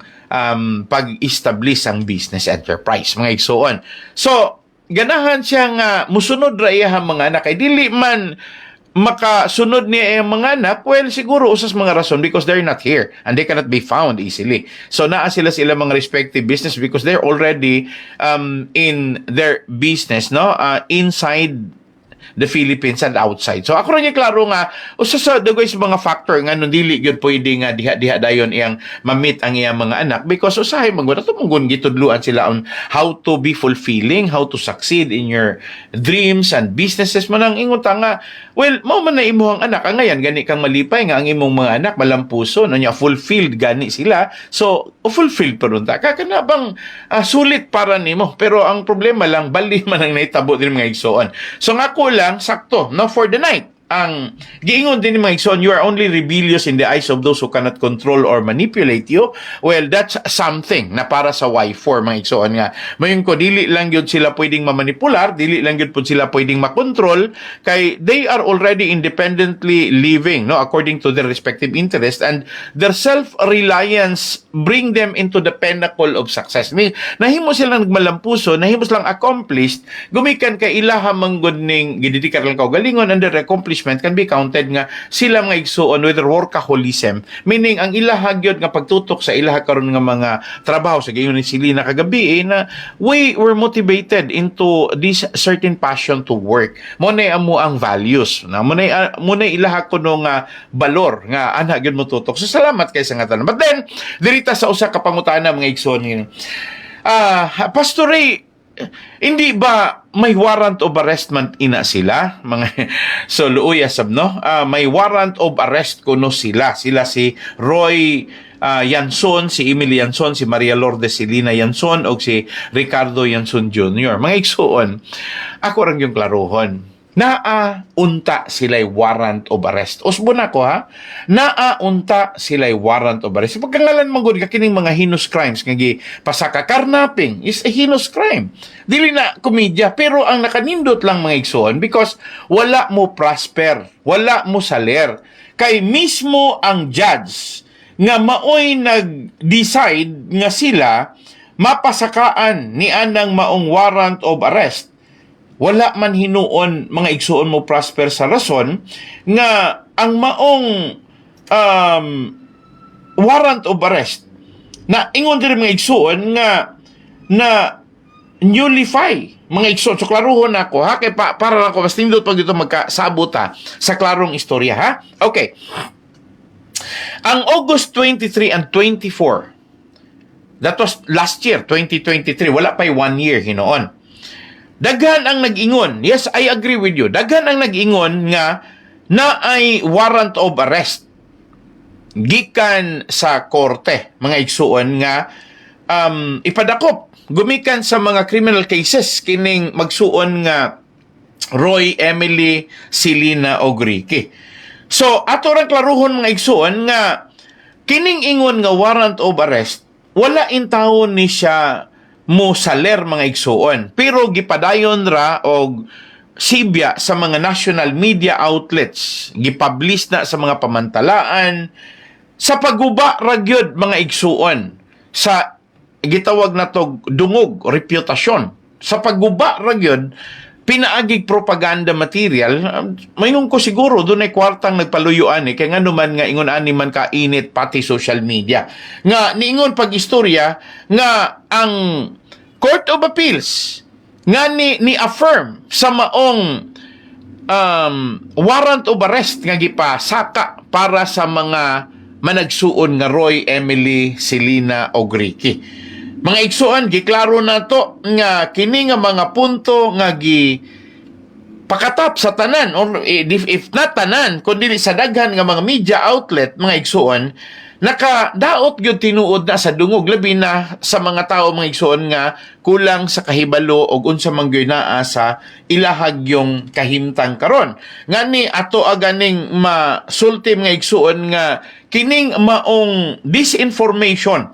pag-establish ang business enterprise, mga igsuon. So, ganahan siya nga musunod ra iyang mga anak. Kay dili man makasunod niya iyang mga anak, well, siguro usas mga rason because they're not here and they cannot be found easily. So, naa sila mga respective business because they're already in their business, no? Inside the Philippines and outside. So ako rin yung klaro nga usa sa dugay sa mga factor nga nung dili gyud pwede nga diha dayon iyang ma-meet ang iyang mga anak because usahay manggon ato manggon gitudluan sila on how to be fulfilling, how to succeed in your dreams and businesses man ang ingon ta nga well mao man na imong anak ang ngayon gani kang malipay nga ang imong mga anak malampuso no nya fulfilled gani sila. So fulfilled pa ron ta kana bang sulit para nimo pero ang problema lang bali man ang naitabo din mga igsoon. So nga ko lang sakto no for the night ang giingon din ni mga igsoon, you are only rebellious in the eyes of those who cannot control or manipulate you. Well, that's something na para sa Y4 mga igsoon nga. Mayon ko, dili lang yun sila pwedeng mamanipular, dili lang yun po sila pwedeng makontrol, kay they are already independently living, no, according to their respective interest, and their self-reliance bring them into the pinnacle of success. Nahimo silang nagmalampuso, nahimo silang accomplished, gumikan kay ilaha manggod ning gididikar lang kaugalingon, and their accomplishment can be counted nga sila mga igsuon with workaholism, meaning ang ilaha gyud nga pagtutok sa ilaha karon nga mga trabaho sa gayon ni Silina kagabi na we were motivated into this certain passion to work. Mo na amo ang values na mo na ilaha kuno nga balor nga ana gyud mo tutok. So salamat kay sa nga tanan. But then dirita sa usa ka pangutana mga igsuon Pastor Ray, hindi ba may warrant of arrestment ina sila? So, luuy asab, no? May warrant of arrest kuno sila. Sila si Roy Yanson, si Emily Yanson, si Maria Lourdes Silina Yanson, o si Ricardo Yanson Jr. Mga igsuon, ako rin yung klaruhon. Naaunta sila'y warrant of arrest. Usbo na ko ha. Naaunta sila'y warrant of arrest. Pagkangalan manggod ka kining mga heinous crimes nga pasaka carnapping is a heinous crime. Dili na komedya, pero ang nakanindot lang mga igsoon because wala mo prosper, wala mo saler. Kay mismo ang judge nga maoy nag-decide nga sila mapasakaan ni anang maong warrant of arrest. Wala man hinuon mga igsuon mo prosper sa rason nga ang maong warrant of arrest na ingon diri mga igsuon nga na nullify mga igsuon. So klaruhon ako ha kay para ako mas tindot pag dito magkasabot ha sa klarong istorya ha. Okay. Ang August 23 and 24, that was last year 2023, wala pa 1 year hinoon. Daghan ang nag-ingon. Yes, I agree with you. Daghan ang nag-ingon nga na ay warrant of arrest. Gikan sa korte, mga igsuon nga ipadakop. Gumikan sa mga criminal cases kining magsuon nga Roy Emily Silina Ogriki. So, ato rang klaruhon mga igsuon nga kining ingon nga warrant of arrest, wala intawon ni siya mo saler mga igsuon. Pero gipadayon ra og sibya sa mga national media outlets, gipublish na sa mga pamantalaan, sa pagguba ra gyud mga igsuon, sa gitawag na to dungog, reputasyon. Sa pagguba ra gyud, pinaagig propaganda material, mayroon ko siguro doon ay kwartang nagpaluyuan kaya nga naman nga ingon ani man kainit pati social media. Nga niingon pag-istorya nga ang Court of Appeals nga ni-affirm sa maong warrant of arrest nga gipasaka para sa mga managsuon nga Roy Emily Silina Ogriki. Mga igsuon, giklaro na to nga kini nga mga punto nga pakatap sa tanan or if not tanan kundi sa daghan nga mga media outlet mga igsuon nakadaot gyud tinuod na sa dungog labi na sa mga tao mga igsuon nga kulang sa kahibalo og unsa man gyud naa sa ilahag yung kahimtang karon ngani ato aganing masulti mga igsuon nga kining maong disinformation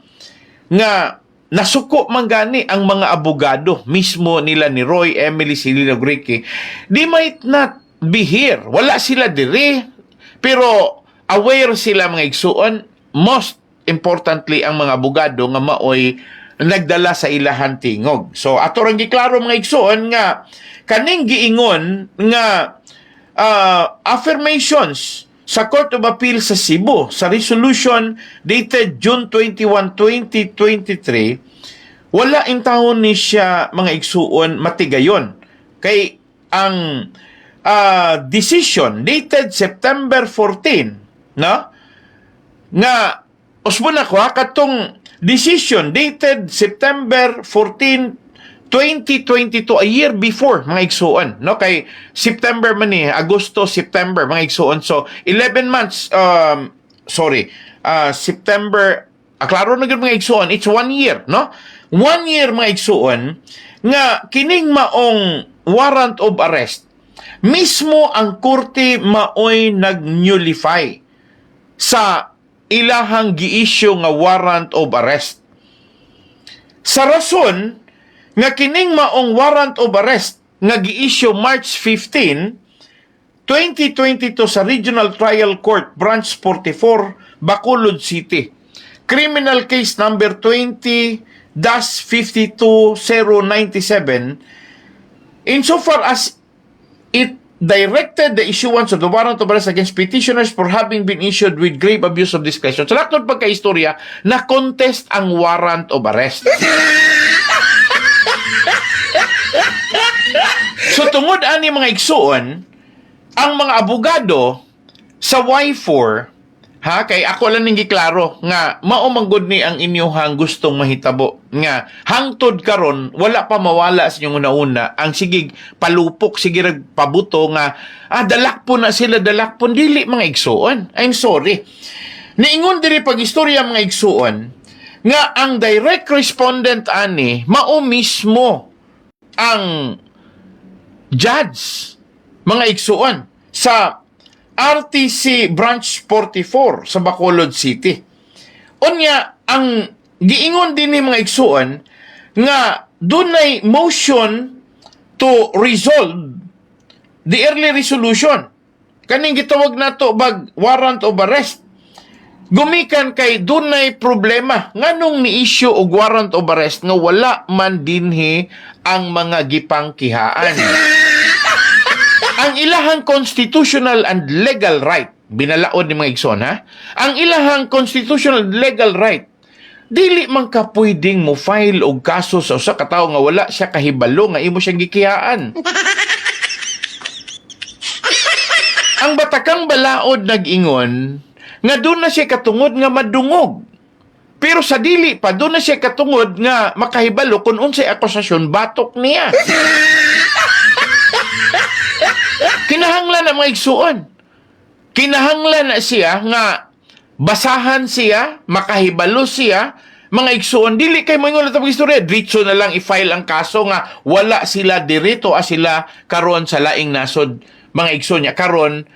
nga nasuko man gani ang mga abogado mismo nila ni Roy Emily Silina Ogriki, they might not be here. Wala sila diri, pero aware sila mga igsuon. Most importantly, ang mga abogado nga maoy nagdala sa ilahan tingog. So, ato rang giklaro mga igsuon nga kaning giingon nga affirmations sa Court of Appeal sa Cebu, sa resolution dated June 21, 2023, wala intawon ni siya mga igsuon matigayon. Kay ang decision dated September 14, no? Nga, usbo na ko katong decision dated September 14, 2022, a year before, mga igsuon, no? Kay September man Agosto, September, mga igsuon. So, 11 months, September, klaro na mga igsuon, it's 1 year, no? 1 year, mga igsuon, nga kining maong warrant of arrest, mismo ang korte maoy nag-nullify sa ilahang gi-issue nga warrant of arrest. Sa rason, nga kining maong warrant of arrest nga gi-issue March 15, 2022 sa Regional Trial Court Branch 44, Bacolod City. Criminal case number 20-52097 insofar as it directed the issuance of the warrant of arrest against petitioners for having been issued with grave abuse of discretion. Sa lahat ng pagka-istorya, na-contest ang warrant of arrest. So tungod ani mga igsuon, ang mga abogado sa Y4, kay ako lang ning giklaro nga mao manggod ni ang inyohang gustong mahitabo nga hangtod karon wala pa mawala sa inyong una-una ang sigig palupok sige pabuto nga dalakpon na sila dalakpon dili mga igsuon. I'm sorry. Niingon diri pag istorya mga igsuon nga ang direct respondent ani mao mismo ang judge mga igsuon, sa RTC Branch 44 sa Bacolod City. Unya, ang giingon din ni mga igsuon nga dunay motion to resolve the early resolution. Kaning gitawag nato bag warrant of arrest. Gumikan kay dunay problema nganong ni-issue og warrant of arrest nga wala man dinhi ang mga gipangkihaan. Ang ilahang constitutional and legal right, binalaod ni mga igsoon ha, ang ilahang constitutional and legal right, dili man ka pwedeng mo file og kaso sa usa ka tawo nga wala siya kahibalo nga imo siyang gikiyaan. Ang batakang balaod nag-ingon nga doon na siya katungod nga madungog. Pero sa dili pa, doon na siya katungod nga makahibalo kung unsay akusasyon batok niya. Kinahanglan na mga igsuon. Kinahanglan na siya nga basahan siya, makahibalo siya, mga igsuon, dili kay mo ingon na istorya, diretso na lang i-file ang kaso nga wala sila dirito sila karon sa laing nasod. Mga igsoon niya, karon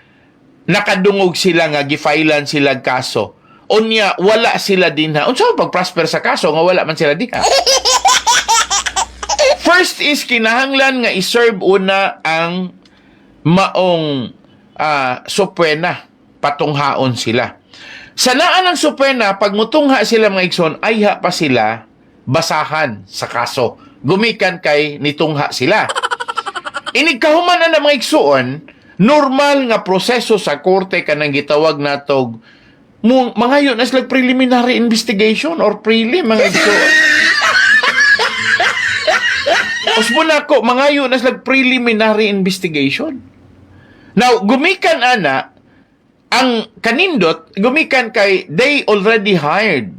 nakadungog sila nga gifailan sila kaso. Unya, wala sila din ha. Unsa pag-prosper sa kaso nga wala man sila diha? First is kinahanglan nga i-serve una ang maong supwena, patunghaon sila. Sa naan ng supwena, pag mutungha sila mga igsoon, ayha pa sila basahan sa kaso. Gumikan kay nitungha sila. Inigkahuman na mga igsoon, normal nga proseso sa korte kanang gitawag natog mga yun as like preliminary investigation or prelim mga igsoon. Osmuna ko, mga yun as like preliminary investigation. Now, gumikan ana, ang kanindot, gumikan kay they already hired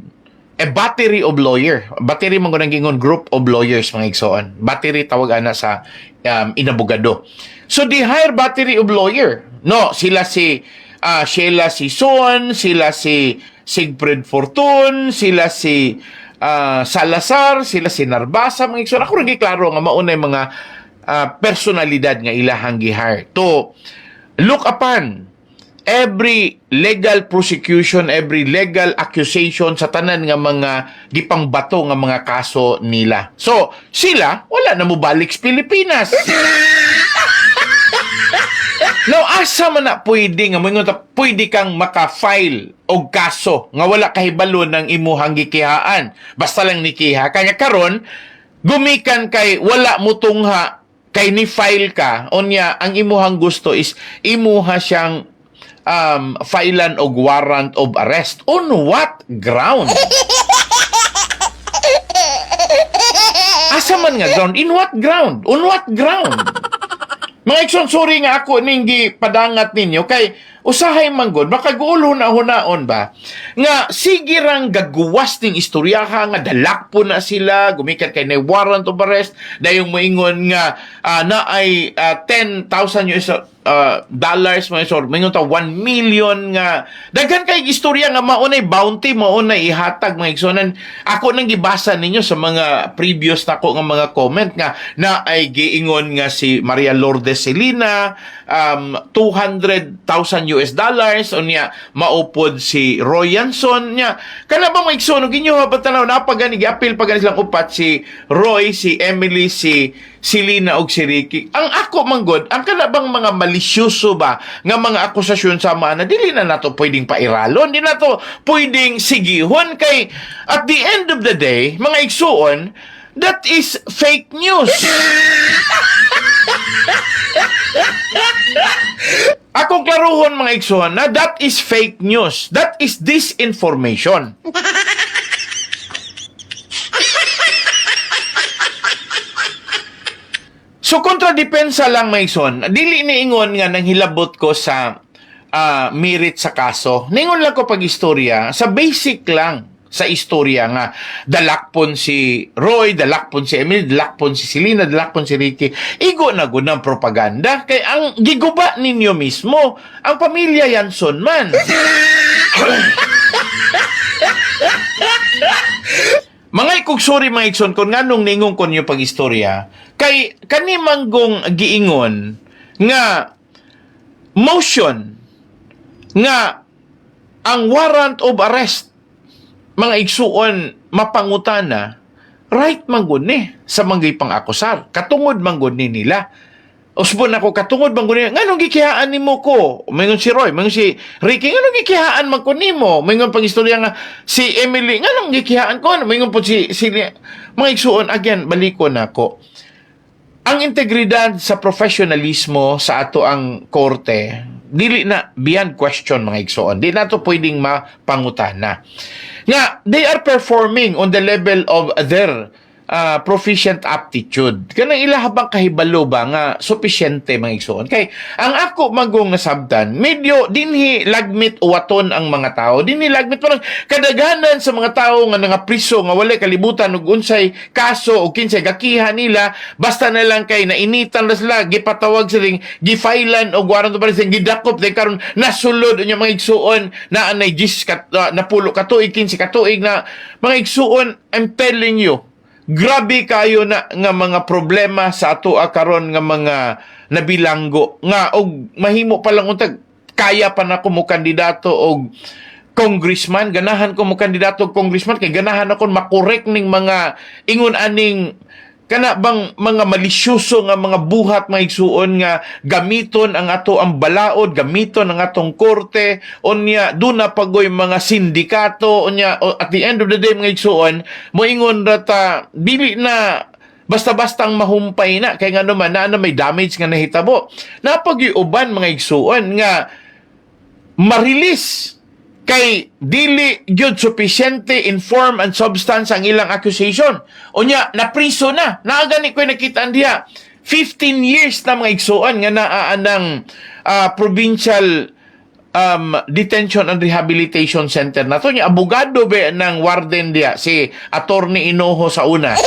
a battery of lawyer. Battery man gunang gingon group of lawyers mga igsoon. Battery tawag ana sa inabogado. So they hire battery of lawyer. No, sila si Sheila Sison, sila si Sigfrid Fortun, sila si Salazar, sila si Narbasa mga igsoon. Ako rin klaro nga maunay mga personalidad nga ilahang gihire to look upon every legal prosecution, every legal accusation sa tanan nga mga gipangbato nga mga kaso nila. So, sila, wala na mo balik sa Pilipinas. Now, asa man na pwede nga, pwede kang maka-file og kaso nga wala kahibalo ng imuhang gikihaan. Basta lang nikiha. Kanya karon gumikan kay wala mo tungha kay ni-file ka. Onya, ang imuhang gusto is imuha siyang filean og warrant of arrest. On what ground? Asa man nga ground? In what ground? On what ground? Mga ikson, sorry nga ako ninggi padangat ninyo kay usahay manggod makagulo na hunaon ba nga sige rang gaguwas ning istoryaha nga dalakpo na sila gumikan kay na warrant of arrest dayong moingon nga na ay 10,000 US dollars mga sor moingon ta 1 million nga daghan kay istorya nga maunay bounty maunay ihatag mga igsonan. Ako nang gibasa ninyo sa mga previous nako nga mga comment nga na ay giingon nga si Maria Lourdes Celina 200,000 US dollars unya maupod si Roy Yanson nya kana ba may igsoon ginyo habatan na pagani giapil pagani silang upat si Roy, si Emily, si Silina og si Ricky. Ang ako manggod ang kana bang mga malisyoso ba nga mga akusasyon sama na dili na nato pwedeng pairalon, di nato pwedeng sigihon kay at the end of the day mga igsoon that is fake news. Akong klaruhon mga igsoon na that is fake news. That is disinformation. So kontradepensa lang mga igsoon. Dili niingon nga nang hilabot ko sa merit sa kaso. Ningon lang ko pag-istorya sa basic lang sa istorya nga dalakpon si Roy, dalakpon si Emil, dalakpon si Silina, dalakpon si Ricky. Igo na gunang propaganda kay ang giguba ninyo mismo ang pamilya Yanson man. Mga ikugsuri mga igsoon kung nganong ningon ko niyo pag-istorya kay kani manggong giingon nga motion nga ang warrant of arrest mga igsuon mapangutana, right manggod ni sa mga pang-akusar. Katungod manggod ni nila. Usbon ako, katungod manggod ni, nganong gikihaan ni mo ko? Mayroon si Roy, mayroon si Ricky, nganong gikihaan man ko ni mo? Mayroon pang istorya nga si Emily, nganong gikihaan ko? Mayroon po si mga igsuon, again, baliko na ko. Ang integridad sa professionalismo sa ato ang korte, dili na beyond question mga igsuon. Di na to pwedeng mapangutana. Nga, they are performing on the level of their proficient aptitude. Kanang ilahabang kahibalo ba nga sufisyente mga igsuon. Kay ang ako magong nasabtan, medyo dinhi lagmit uwaton ang mga tao. Dinhi lagmit parang kadaganan sa mga tao nga nga priso nga wala kalibutan og unsay kaso o kinsay gakiha nila basta na lang kay nainitan na sila gipatawag siling gifailan og warrant of arrest gidakop day karon nasulod unya mga igsuon na anay 10 napulo ka tuig 15 ka tuig na mga igsuon. I'm telling you, grabe kayo na nga mga problema sa ato karon nga mga nabilanggo nga og mahimo pa lang untag kaya pa na ko mo kandidato og congressman, ganahan ko mo kandidato og congressman kay ganahan ako makorek ning mga ingon aning kana bang mga malisyoso nga mga buhat mga igsuon nga gamiton ang ato ang balaod, gamiton ang atong korte, unya doon na pagoy mga sindikato, unya at the end of the day mga igsuon, moingon rata, dili na basta-bastang mahumpay na, kay nga naman na may damage nga nahitabo. Napag-iuban mga igsuon nga marilis kay dili gyud sufficiente in form and substance ang ilang accusation. Unya napriso na. Naagani ko nakita diha 15 years na mga igsuon nga naa ng provincial detention and rehabilitation center na to. Nya abogado be ng warden diha si Attorney Inoho sa una.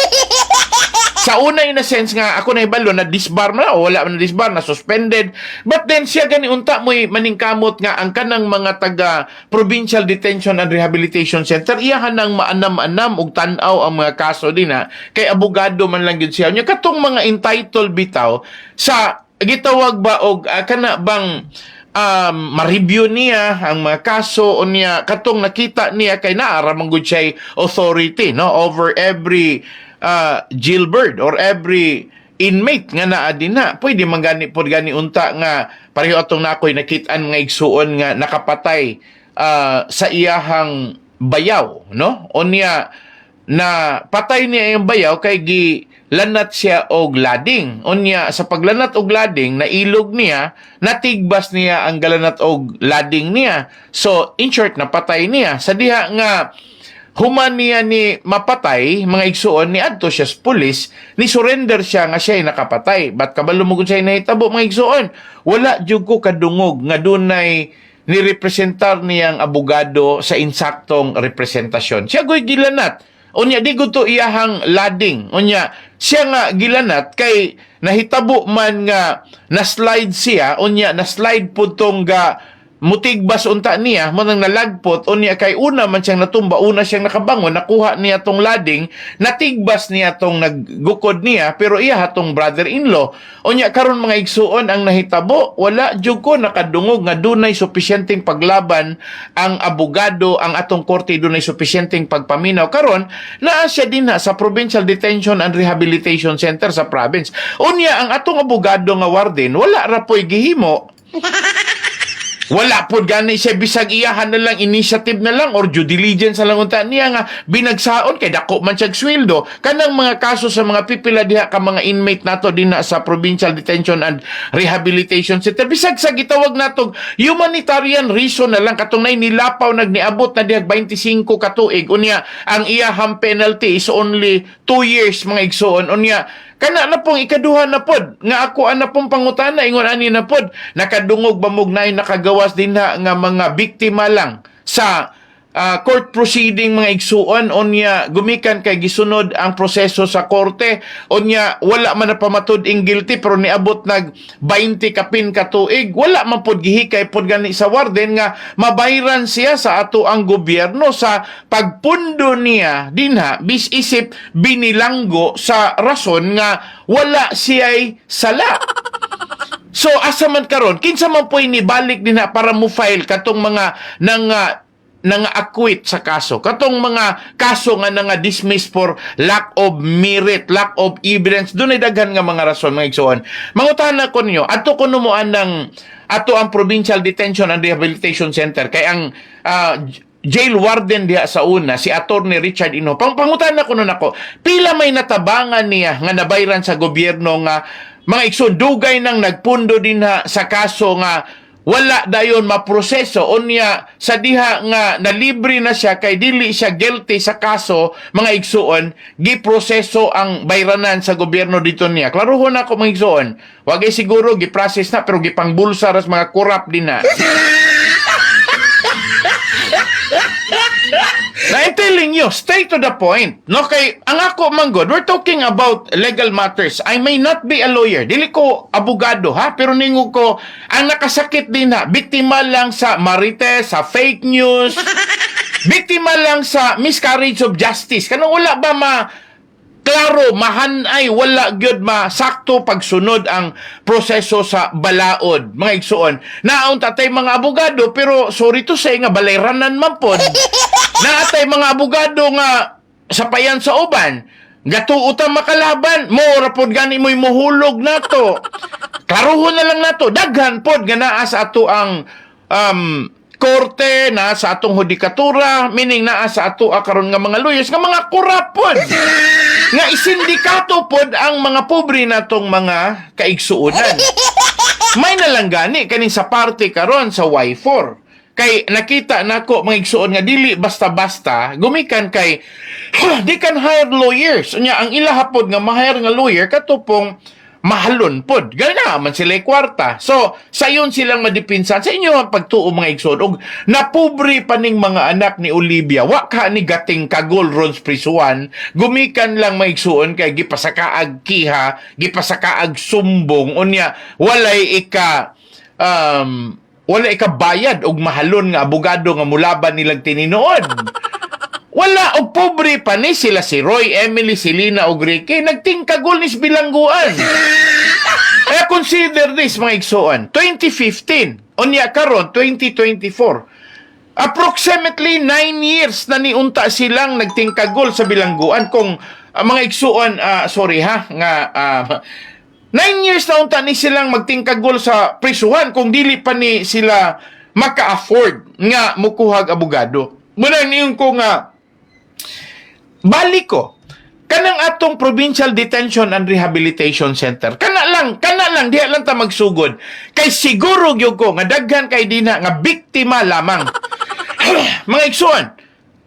Sa una, in a sense nga, ako na ibalo, na-disbar na, o wala na disbar, na-suspended. But then, siya gani unta mo'y maningkamot nga, ang kanang mga taga-provincial detention and rehabilitation center, iyahan nang maanam-anam ug tanaw ang mga kaso din ha. Kay abogado man lang yun siya. Nya katong mga entitled bitaw, sa gitawag ba og kana bang ma-review niya ang mga kaso o niya katong nakita niya kay naara man gud siya authority no over every jailbird or every inmate nga naa din na pwede man gani pod gani unta nga pareho atong nakoy nakit-an nga igsuon nga nakapatay sa iyahang bayaw no unya na patay niya yung bayaw kay gilanat siya og lading. Unya sa paglanat og lading nailog niya, natigbas niya ang galanat og lading niya. So in short napatay niya. Sa diha nga human niya ni mapatay, mga igsuon ni adto siya sa pulis, ni surrender siya nga siya ay nakapatay. Ba't kabalo mo kung siya nahitabo mga igsuon? Wala jud ko kadungog nga dunay nirepresentar niyang abogado sa insaktong representasyon. Siya go'y gilanat. Unya di ko to iyahang lading. Unya siya nga gilanat kay nahitabo man nga na-slide siya. Unya na-slide po tong mutigbas unta niya, manang nalagpot, unya kay una man siyang natumba, una siyang nakabangon, nakuha niya tong lading, natigbas niya tong naggukod niya, pero iya hatong brother-in-law. Unya karon mga igsuon ang nahitabo, wala jud ko nakadungog nga dunay sufisyenteng paglaban ang abogado, ang atong korte dunay sufisyenteng pagpaminaw. Karon naa siya din sa Provincial Detention and Rehabilitation Center sa province. Unya ang atong abogado nga warden, wala ra po'y gihimo. Wala po gani siya bisag iyahan na lang, initiative na lang or due diligence na lang unta niya nga binagsaon kay dako man siya sweldo. Kanang mga kaso sa mga pipila diha ka mga inmate nato din na sa Provincial Detention and Rehabilitation Center, bisag sa gitawag natog humanitarian reason na lang katong nay nilapaw nagniabot na diha 25 ka tuig. Unya ang iyahang penalty is only 2 years mga igsoon. Unya kana na pong ikaduha na pod nga ako ana pong pangutana ingon ani na pod nakadungog ba mugnay nakagawas din na nga mga biktima lang sa court proceeding mga igsuon. Unya gumikan kay gisunod ang proseso sa korte, unya wala man na pamatud ing guilty pero niabot nag 20 kapin ka tuig, wala man pod gihikay pod gani sa warden nga mabayran siya sa ato ang gobyerno sa pagpundo niya dinha bis isip binilanggo sa rason nga wala siya'y sala. So asa man karon kinsa man po'y nibalik din na para mo file katong mga nang acquit sa kaso. Katong mga kaso nga nga dismiss for lack of merit, lack of evidence. Doon ay daghan nga mga rason mga igsoon. Mangutahan ko ninyo, ato ko numuan ng ato ang Provincial Detention and Rehabilitation Center kay ang jail warden diha sa una, si Attorney Richard Ino. Pangutan na ko nun ako, pila may natabangan niya nga nabayran sa gobyerno nga mga igsoon, dugay nang nagpundo din sa kaso nga wala dayon maproseso. Unya, sa diha nga nalibre na siya kay dili siya guilty sa kaso, mga igsoon, giproseso ang bayranan sa gobyerno dito niya. Klaruhon ako mga igsoon, wagay siguro giprocess na pero gipangbulsa ras mga korap din na. Na I'm telling you, straight to the point. No, kay ang ako manggod, we're talking about legal matters. I may not be a lawyer. Dili ko abogado, ha? Pero ningo ko, ang nakasakit din ha, biktima lang sa marites, sa fake news, biktima lang sa miscarriage of justice. Kanang wala ba klaro, mahanay, wala gyud masakto pagsunod ang proseso sa balaod, mga igsuon. Naon tatay mga abogado, pero sorry to say nga balayranan man pod. Naatay mga abogado nga sapayan sa uban, gatuutan makalaban, mo rapod gani mo'y muhulog nato. Klaruhon na lang nato, daghan pod nga naa sa ato ang korte, na sa atong hudikatura, meaning naa sa ato karon nga mga lawyers, nga mga kurapon. Nga isindikato pod ang mga pobre natong mga kaigsuunan. May nalanggani kaning sa party karon sa Y4. Kay nakita nako mga igsuon nga dili basta-basta gumikan kay they can hire lawyers. Unya ang ilaha pod nga ma-hire nga lawyer katupong mahalon pod. Gana man sila kwarta. So sayon silang madipinsan sa inyo ang pagtuo mga igsoon og napobre pa ning mga anak ni Olivia. Wa ka ni gating kagol ron sa prisuan. Gumikan lang mga igsoon kay gipasakaag kiha, gipasakaag sumbong. Unya walay wala ikabayad og mahalon nga abogado nga mulaban nilang tininuod. Wala og pobre pa ni sila si Roy, Emily, si Lina og Ricky nagtingkagol ni bilangguan. Consider this mga igsoon. 2015, unya karon 2024. Approximately 9 years na niunta silang nagtingkagol sa bilangguan kung mga igsoon nga 9 years na unta ni silang magtingkagol sa prisuhan kung dili pa ni sila maka-afford nga mukuhag abogado. Muna niyon ko nga balik ko kanang atong Provincial Detention and Rehabilitation Center. Kana lang diha lang ta magsugod. Kay siguro gyud ko nga daghan kay dina nga biktima lamang. Mga igsoon,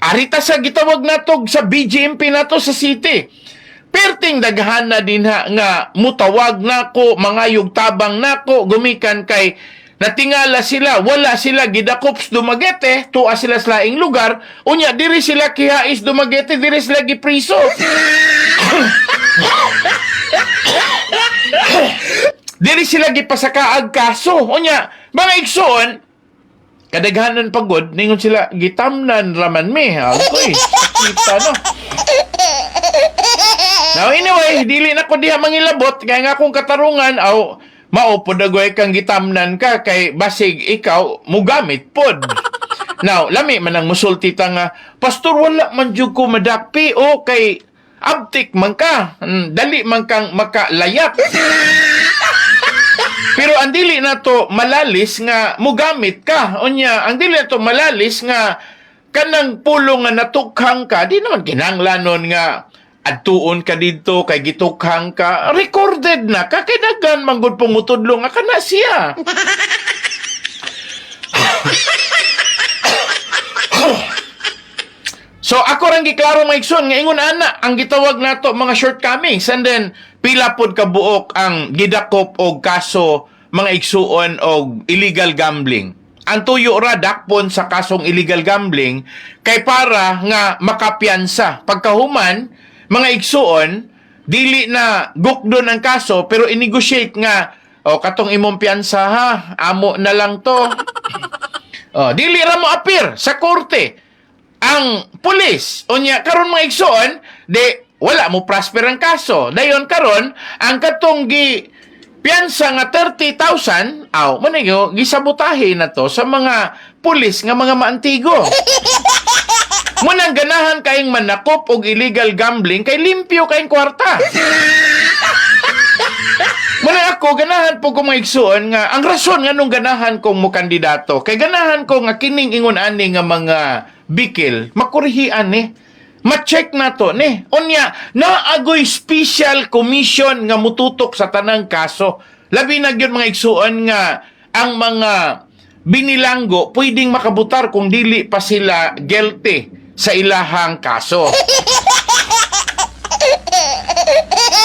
arita sa gitawag natog sa BGMP nato sa city. Perting daghan na din nga mutawag nako, mga yugtabang nako, gumikan kay natingala sila, wala sila gidakops Dumaguete, tuwa sila sa laing lugar, unya diri sila kihais Dumaguete, diri sila gipriso. Diri sila gipasakaag kaso. Unya, mga igsoon, kadaghanan pagod, ningon sila gitamnan raman me. Ako'y sakita no. Now anyway, dili na ko diha mangilabot kaya nga akong katarungan mao pod dagoy kang gitamnan ka kay basig ikaw mugamit pod. Now, lami man ang musulti ta nga pastor wala man jud ko madapi o kay abtik man ka. Dali man kang makalayak. Pero ang dili na to malalis nga mugamit ka. Unya, ang dili na to malalis nga kanang pulong nga natukhang ka, di naman kinahanglanon nga adtuon ka dito kay gitukhang ka, recorded na ka kay daghan manggod pumutudlo nga kana siya. So ako rang giklaro mga igsoon nga ingon ana ang gitawag nato mga shortcomings, and then pila pod ka buok ang gidakop og kaso mga igsuon og illegal gambling. Ang tuyo ra dakpon sa kasong illegal gambling kay para nga makapiyansa. Pagkahuman, mga igsuon, dili na gukdon ang kaso pero inegotiate nga, katong imong piyansa ha, amo na lang to. Dili ra mo appear sa korte. Ang pulis, unya karon mga igsuon, wala mo prosper ang kaso. Dayon karon, ang katong piyansa nga 30,000, manigo, gisabotahe na to sa mga pulis nga mga maantigo. Munang ganahan kaing manakop og illegal gambling kay limpyo kaing kwarta. Muna ako, ganahan po ko mga igsuon nga, ang rason nga nung ganahan kong mo kandidato, kay ganahan ko nga kining ingon ani nga mga bikil, makurihian ni. Ma-check na to ni. Unya, naagoy special commission nga mututok sa tanang kaso. Labi na gyud mga igsuon nga ang mga binilanggo pwedeng makabutar kung dili pa sila guilty sa ilahang kaso.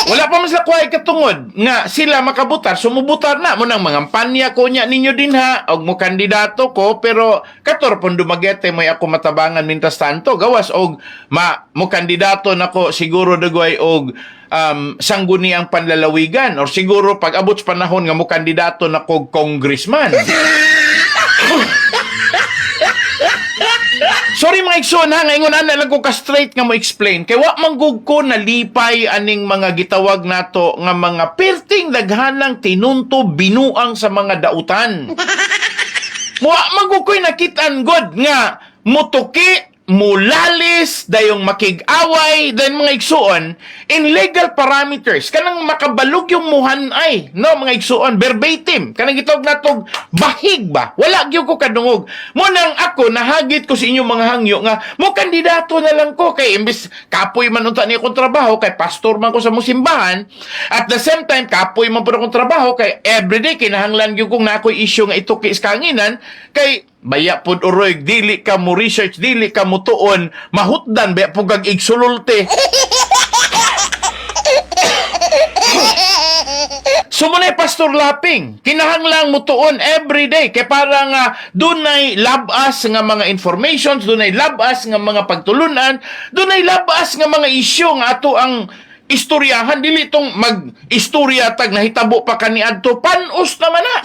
Wala pa man sila kuhay katungod nga sila makabutar, sumubutar na mo ng mga panya ko niya ninyo din ha, og mo kandidato ko, pero kator pon dumagete may ako matabangan mintas tanto, gawas og mo kandidato nako siguro dagoy og sangguniang panlalawigan, or siguro pag abot sa panahon nga mo kandidato nako congressman. Sorry mga igsoon ha, ngayon na lang ko ka-straight nga mo explain. Kaya wa manggug ko nalipay aning mga gitawag nato nga mga perting daghanang tinunto binuang sa mga dautan. Wa manggug ko'y nakitaan god nga mutuki, mulalis, dayong makig-away, dayon mga igsuon, in legal parameters, kanang makabalog yung muhanay, no, mga igsuon, verbatim, kanang gitawag natog bahig ba? Wala gyud ko kadungog. Munang ako, nahagit ko sa inyong mga hangyo nga, mo kandidato na lang ko, kay imbis kapoy man unta niya kong trabaho, kay pastor man ko sa musimbahan, at the same time, kapoy man po na kong trabaho, kay everyday, kinahanglan gyud kong na ako'y issue nga ituki sa kanginan, kay baya pud uroy, dili ka mo research, dili ka mo tuon, mahutdan, baya po kag igsululti. Sumunay Pastor Laping, kinahanglang mo tuon everyday, kay para nga dunay labas nga mga informations, dunay labas nga mga pagtulunan, dunay labas nga mga isyu nga ato ang istoryahan, dili tong mag-istorya tag nahitabo pa kaniadto, panos naman na.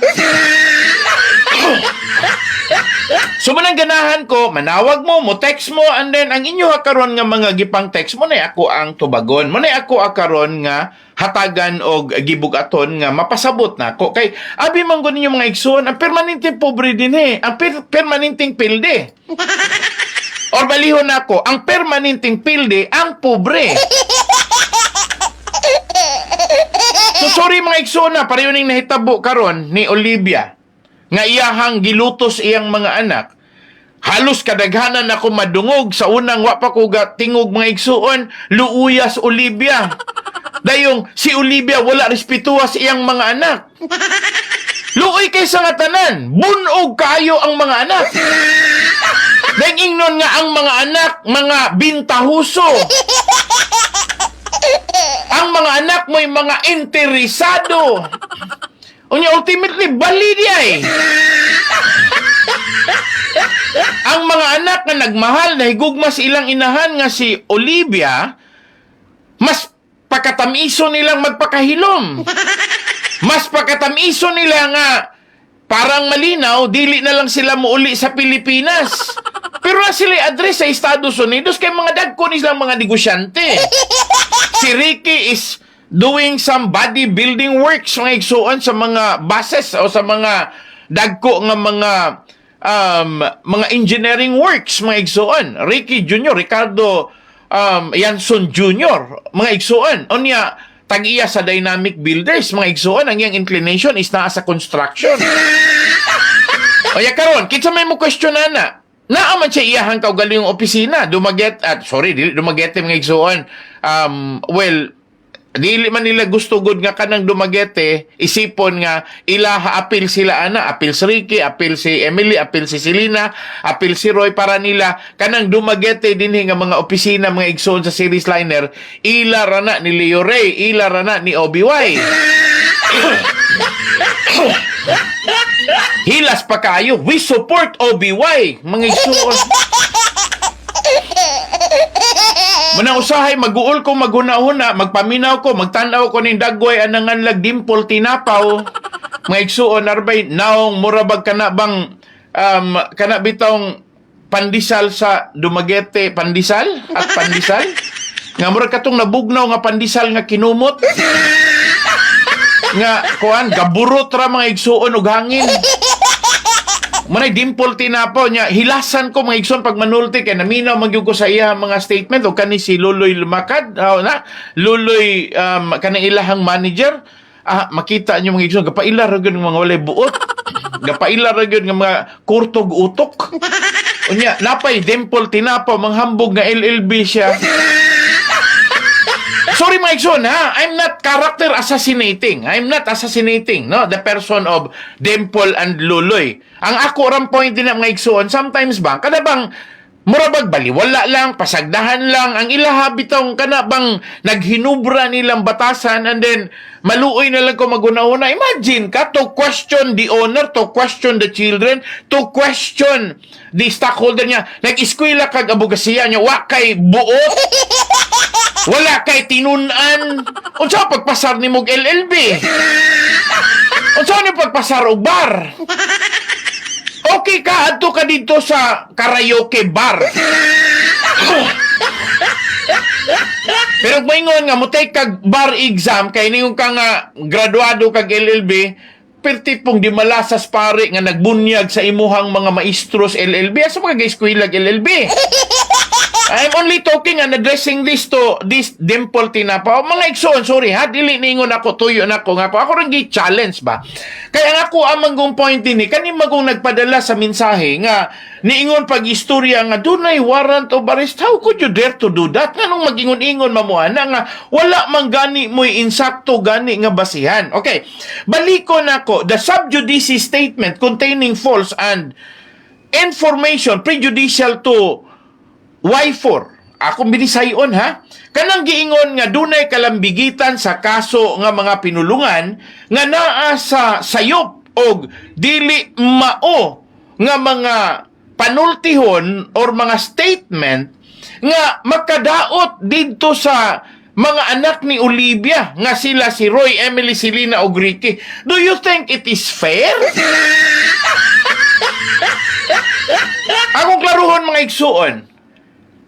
So manang ganahan ko, manawag mo, mo text mo, and then ang inyo akaron nga mga gipang text mo na ako ang tubagon. Mo na ako akaron nga hatagan og gibugaton nga mapasabot na ko. Kay abi man gud ninyo mga igsoon, ang permanenteng pobre din ang permanenteng pilde. Or balihon nako, ang permanenteng pilde ang pobre. So sorry mga igsoon na, pareho ning nahitabo karon ni Olivia nga iyahang gilutos iyang mga anak. Halos kadaghanan ako madungog sa unang wa pa ko tingog mga igsuon, luuyas Olivia. Dayong si Olivia wala respetuha sa iyang mga anak. Luoy kay sa nga tanan, bunog kayo ang mga anak. Dahil ingnon nga ang mga anak, mga bintahuso. Ang mga anak mo'y mga interesado. Unya ultimately bali di ay. Ang mga anak nga nagmahal na higugma sa ilang inahan nga si Olivia, mas pakatamiso nilang magpakahilom. Mas pakatamiso nila nga parang malinaw, dili na lang sila muuli sa Pilipinas. Pero na sila address sa Estados Unidos kay mga dagko nilang mga negosyante. Si Ricky is doing some bodybuilding works mga igsuon sa mga bases o sa mga dagko nga mga engineering works mga igsuon. Ricky Jr., Ricardo Yanson Jr., mga igsuon. Onya, tag-iya sa Dynamic Builders, mga igsuon, ang iyang inclination is naa sa construction. Oya karon, kitsa may mo question na naaman siya iyahang kaugaling opisina, dumaget mga igsuon. Dili man nila gusto good nga kanang dumagete, isipon nga ilaha apil sila apil si Ricky, apil si Emily, apil si Selena, apil si Roy, para nila kanang dumagete dinhi nga mga opisina mga igsoon sa series liner, ila rana ni Leo Ray, ila rana ni OBY. Hilas pa kayo, we support OBY mga igsoon. Manang usahay, mag-uol ko, maghuna-huna, magpaminaw ko, magtanaw ko ning dagway, anangan lag dimple, tinapaw, mga igsuon, arbay, naong murabag kana bang, kana bitong pandisal sa Dumaguete, pandisal? At pandisal? Nga murag katong nabugnaw nga pandisal nga kinumot? nga kuan gaburot ra mga igsuon og hangin. Manay dimple tinapaw niya, hilasan ko mga igsoon pag manulti kay naminaw magyud ko sa iya mga statement o kani si Luloy Lumakad, Luloy kanang ilahang manager, makita niyo mga igsoon gapaila ra gyud ng mga walay buot. Gapaila ra gyud nga mga kurtog utok. Unya napay dimple tinapaw manghambog nga LLB siya. Sorry mga igsoon ha, I'm not character assassinating. I'm not assassinating, no, the person of Dimple and Luloy. Ang ako ram point din mga igsoon, sometimes ba, kada bang murabag baliwala lang, pasagdahan lang, ang ilaha bitong kana bang naghinubra nilang batasan and then maluoy na lang ko maguna-una. Imagine ka, to question the owner, to question the children, to question the stockholder niya. Nag-eskwela kag abogasiya niya, wa kay buot. Wala kay tinunan. Unsa pagpasar ni mog LLB? Unsa ni pagpasar og bar? Okay ka adto ka dito sa karaoke bar. Pero maingon nga mo take kag bar exam kay ningon ka nga graduado kag LLB, perti pong di malasas pare nga nagbunyag sa imuhang mga maestros LLB. Asa mga eskwela LLB? I'm only talking and addressing this to this Dimple Tinapa. Mga igsoon, sorry ha, dili ningon ako, tuyo na ako nga po. Ako rin gi-challenge ba? Kaya nga ako amang gong point din kani magong nagpadala sa mensahe nga niingon pag-istorya nga dunay warrant of arrest. How could you dare to do that? Nganong mag-ingon-ingon mamuana nga wala man gani mo'y insakto gani nga basihan. Okay, balikon ako. The sub judice statement containing false and information prejudicial to Y4. Akong binisayon ha. Kanang giingon nga dunay kalambigitan sa kaso nga mga pinulungan nga naa sa sayop og dili mao nga mga panultihon or mga statement nga makadaot didto sa mga anak ni Olivia nga sila si Roy, Emily, Selena ug Ricky. Do you think it is fair? Akong klaruhon mga igsuon.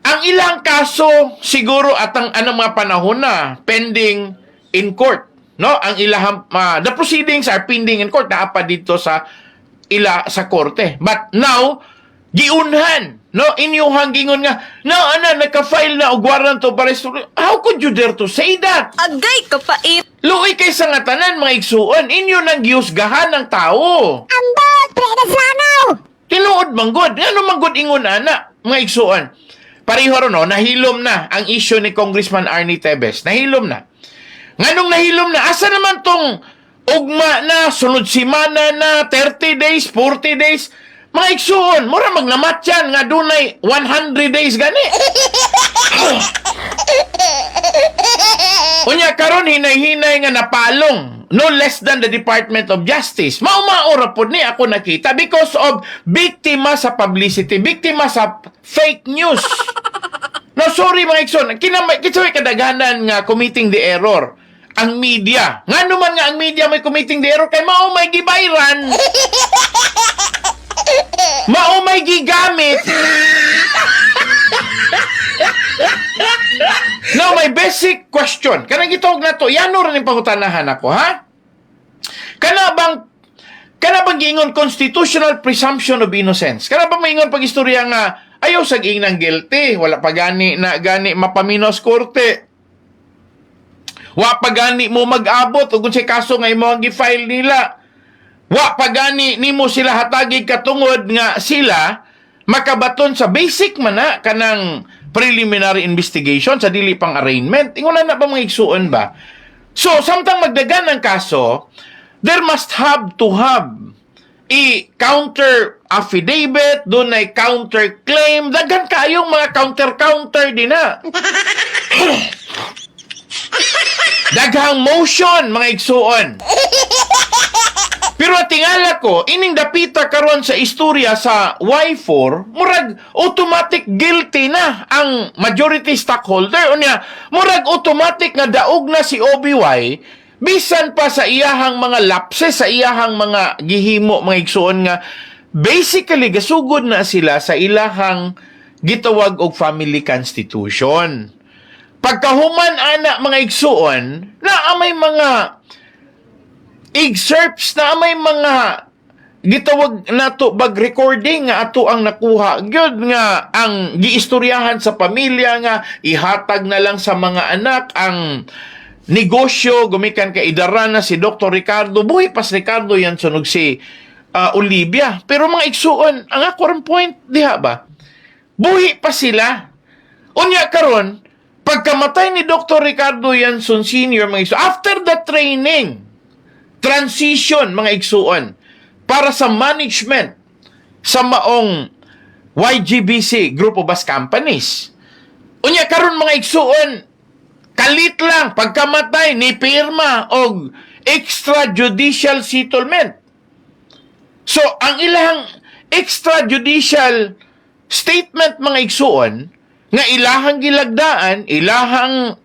Ang ilang kaso siguro at ang anong mga panahon na pending in court, no? Ang ilang the proceedings are pending in court na pa dito sa korte. But now giunhan, no? Inyuhang gingon nga, nagka-file na og warrant of arrest. How could you dare to say that? Agay kapait. Luoy kay sa nga tanan mga igsuon, inyo nang giusgahan ng tao. Ambot, predeslanaw. Tinuod manggod. Ano manggod ingon ana, mga igsuon? Pareho ron, no? Nahilom na ang issue ni Congressman Arnie Tevez. Nahilom na. Nganong nahilom na? Asa naman tong ugma na, sunod simana na, 30 days, 40 days? Mga igsuon, mura magnamatyan nga dunay 100 days gani. Unya karon hinay-hinay nga napalong no less than the Department of Justice. Maumaora po ni ako nakita because of biktima sa publicity, biktima sa fake news. No, sorry mga igsoon, kinamay kadaghanan nga committing the error. Ang media. Nga naman nga ang media may committing the error kay mao may gibayran. Mao may gigamit. Now, my basic question. Kanang gitawag na to, yano rin yung pangutanahan ako, ha? Kana bang giingon constitutional presumption of innocence? Kana bang maingon pag-istorya nga ayaw sa giing ng guilty, wala pa gani mapaminos korte. Wa pa gani mo mag-abot ug kung sa kaso nga imo ang gi-file nila. Wa pa gani nimo sila hatagig katungod nga sila makabaton sa basic man na kanang preliminary investigation sa dili pang arraignment. Ingon na ba mga igsuon ba? So, samtang magdagan ng kaso, there must have to have a counter affidavit, doon ay counter claim, dagan kayong mga counter din na. Daghang motion, mga igsuon. Pero tingala ko, ining dapita karon sa istorya sa Y4, murag automatic guilty na ang majority stockholder. Unya, murag automatic nga daog na si OBY, bisan pa sa iyahang mga lapses, sa iyahang mga gihimo, mga igsuon nga, basically, gasugod na sila sa ilahang gitawag og family constitution. Pagkahuman ana mga igsuon, na may mga excerpts na may mga gitawag nato bag recording nga ato ang nakuha gyud nga ang giistoryahan sa pamilya nga ihatag na lang sa mga anak ang negosyo gumikan kay idaran na si Dr. Ricardo buhi pas Ricardo yan sunog si Olivia pero mga igsuon ang ako ring point diha ba buhi pa sila unya karon pagkamatay ni Dr. Ricardo Yanson Sr. mga igsuon after the training transition mga igsuon para sa management sa maong YGBC Group of Bus Companies. Unya karon mga igsuon, kalit lang pagkamatay ni pirma og extrajudicial settlement. So ang ilang extrajudicial statement mga igsuon nga ilahang gilagdaan, ilahang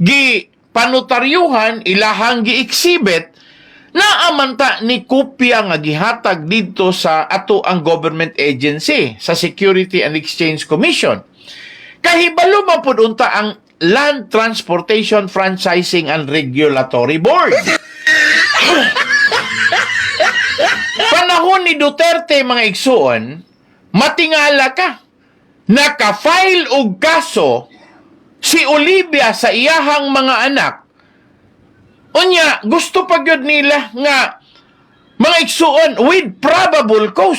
gipanutaryuhan, ilahang gi-exhibit naamanta ni kopya nga gihatag dito sa ato ang government agency sa Security and Exchange Commission. Kahibalo man pud unta ang Land Transportation Franchising and Regulatory Board. Panahon ni Duterte mga igsuon, matingala ka. Naka-file og kaso si Olivia sa iyahang mga anak. Unya, gusto pa gyud nila nga mga igsuon with probable cause.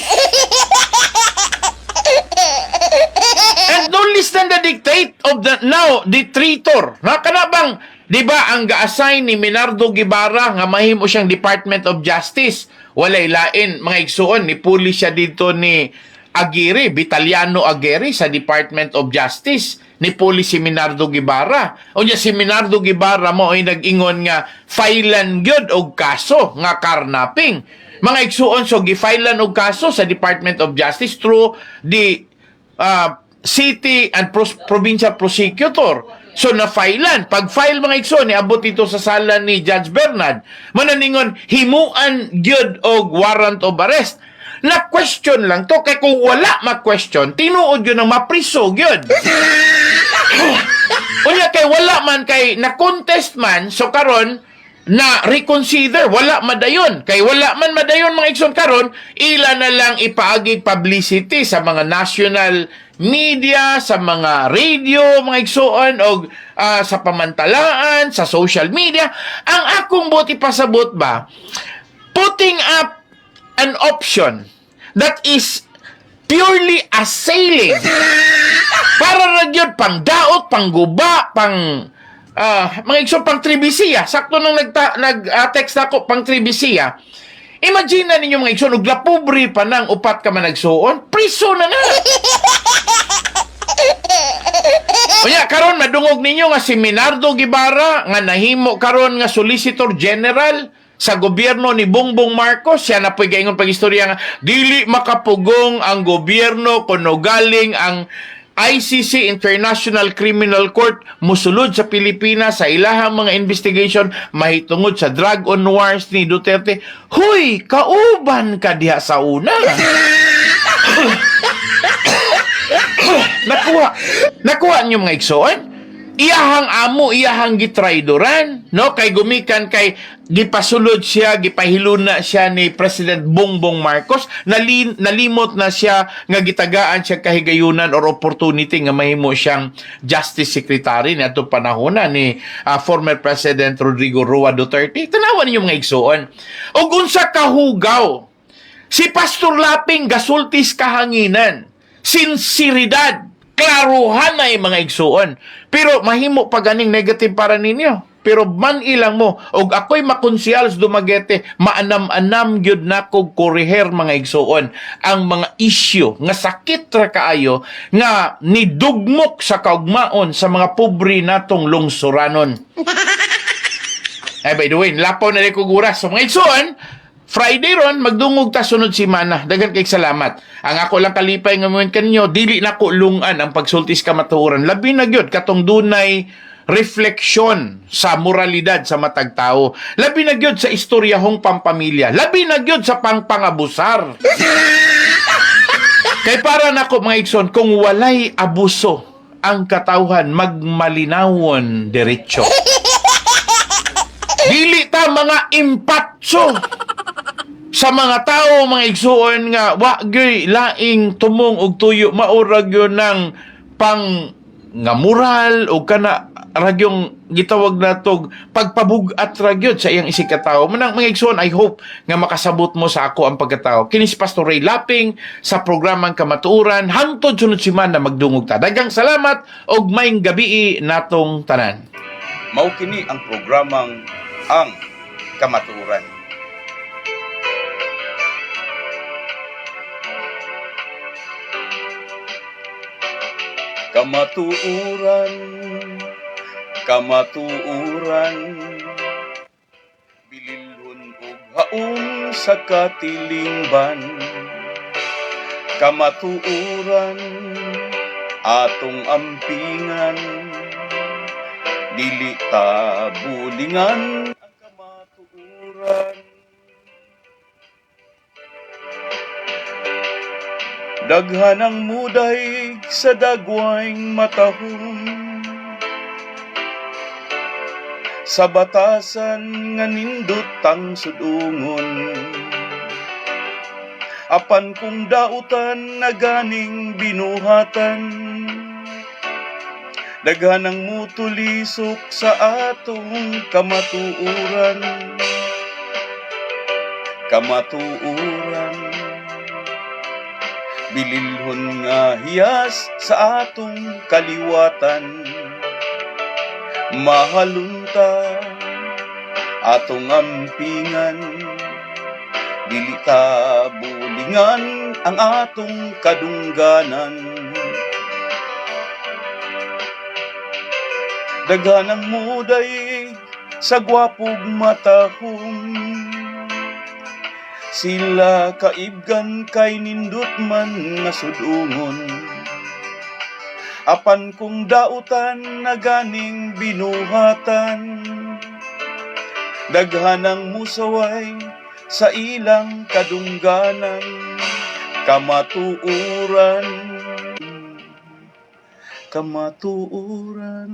And don't listen the dictate of the now dictator. Nakanabang, di ba ang ga-assign ni Minardo Guevara nga mahimo siyang Department of Justice. Walay lain, mga igsuon, ni puli siya dito ni Aguirre, Vitaliano Aguirre sa Department of Justice. Ni puli si Minardo Guevara. O niya si Minardo Guevara mo ay nag-ingon nga filean gyud og kaso nga karnaping. Mga igsuon so gifailan og kaso sa Department of Justice through the city and provincial prosecutor. So na-filean. Pag-file mga igsuon niabot ito sa sala ni Judge Bernard. Mananingon himuan gyud og warrant of arrest. Na-question lang to kay kung wala ma-question tinuod yun ang mapriso gyud. Unya kay wala man kay na-contest man so karon na reconsider wala madayon kay wala man madayon mga igsoon karon ila na lang ipaagig publicity sa mga national media sa mga radio mga igsoon og sa pamantalaan sa social media ang akong buti pasabot ba putting up an option that is purely assailing para ra gyud pang daot, pang guba, pang mga igsoon pang tribisiya. Sakto nang nag-text ako pang tribisiya. Imagine na ninyo mga igsoon og lapobre pa nang upat ka man nagsuon, priso na na. Unya karon madungog ninyo nga si Minardo Guevara nga nahimo karon nga Solicitor General sa gobyerno ni Bongbong Marcos, siya na po'y gaingon pag-istorya nga, dili makapugong ang gobyerno kuno galing ang ICC, International Criminal Court, musulod sa Pilipinas sa ilahang mga investigation mahitungod sa drug on wars ni Duterte. Huy, kauban ka diha sa una. Nakuha niyo mga igsoon? Iyahang amo, iyahang gitraidoran, no? Kay gumikan kay gipasulod siya, gipahiluna siya ni President Bongbong Marcos, nalimot na siya nga gitagaan siya kahigayunan or opportunity nga mahimo siyang Justice Secretary ni atong panahon ni former President Rodrigo Roa Duterte. Tanawan niyo mga igsuon. Og unsa kahugaw si Pastor Laping gasultis kahanginan, sinseridad, klaruhan na yung mga igsuon. Pero mahimo pa ganing negative para ninyo. Pero man ilang mo, og ako'y makonsyal sa Dumaguete, maanam-anam gyud na kog kuriher mga igsuon ang mga issue nga sakit ra kaayo nga nidugmok sa kaugmaon sa mga pobre natong lungsuranon. Ay, by the way, lapaw na rin kong oras. So mga igsuon, Friday ron, magdungog ta sunod simana. Dagan kay salamat. Ang ako lang kalipay nga moment kanyo, dili na ko lungan ang pagsultis kamatuoran. Labi na gyud katong dunay refleksyon sa moralidad sa matag tao. Labi na gyud sa istoryahong pampamilya. Labi na gyud sa pangabusar. Kay para nako mga igsoon, kung walay abuso ang katawhan, magmalinawon diretso. Dili ta sa mga impatso sa mga tao, mga igsuon nga wa gyud laing tumong og tuyo, maurag yun ng pang nga moral o kana ragyong gitawag natog pagpabug-at ragyod sa iyang isig katao. Manang mga igsoon, I hope nga makasabot mo sa ako ang pagkatao. Kini si Pastor Ray Laping sa programang Kamatuuran. Hangtod sunod semana magdungog ta. Daghang salamat og maayong gabi natong tanan. Mao kini ang programang Ang Kamatuuran. Kamatuuran, kamatuuran, bililhon og haong sa katilingban. Kamatuuran, atong ampingan, dili ta bulingan ang kamatuuran. Daghan ang muday sa dagwayng matahong, sa batasan nga nindot ang sudungon. Apan kung dautan na ganing binuhatan, daghan ang mutulisok sa atong kamatuuran. Kamatuuran, bililhon nga hiyas sa atong kaliwatan. Mahalunta atong ampingan, dili ta bulingan ang atong kadungganan. Daghan ang muday sa gwapog matahong, sila kaibgan kay nindot man nga sudungon. Apan kung dautan na ganing binuhatan, daghan ang musaway sa ilang kadungganan. Kamatuuran, kamatuuran.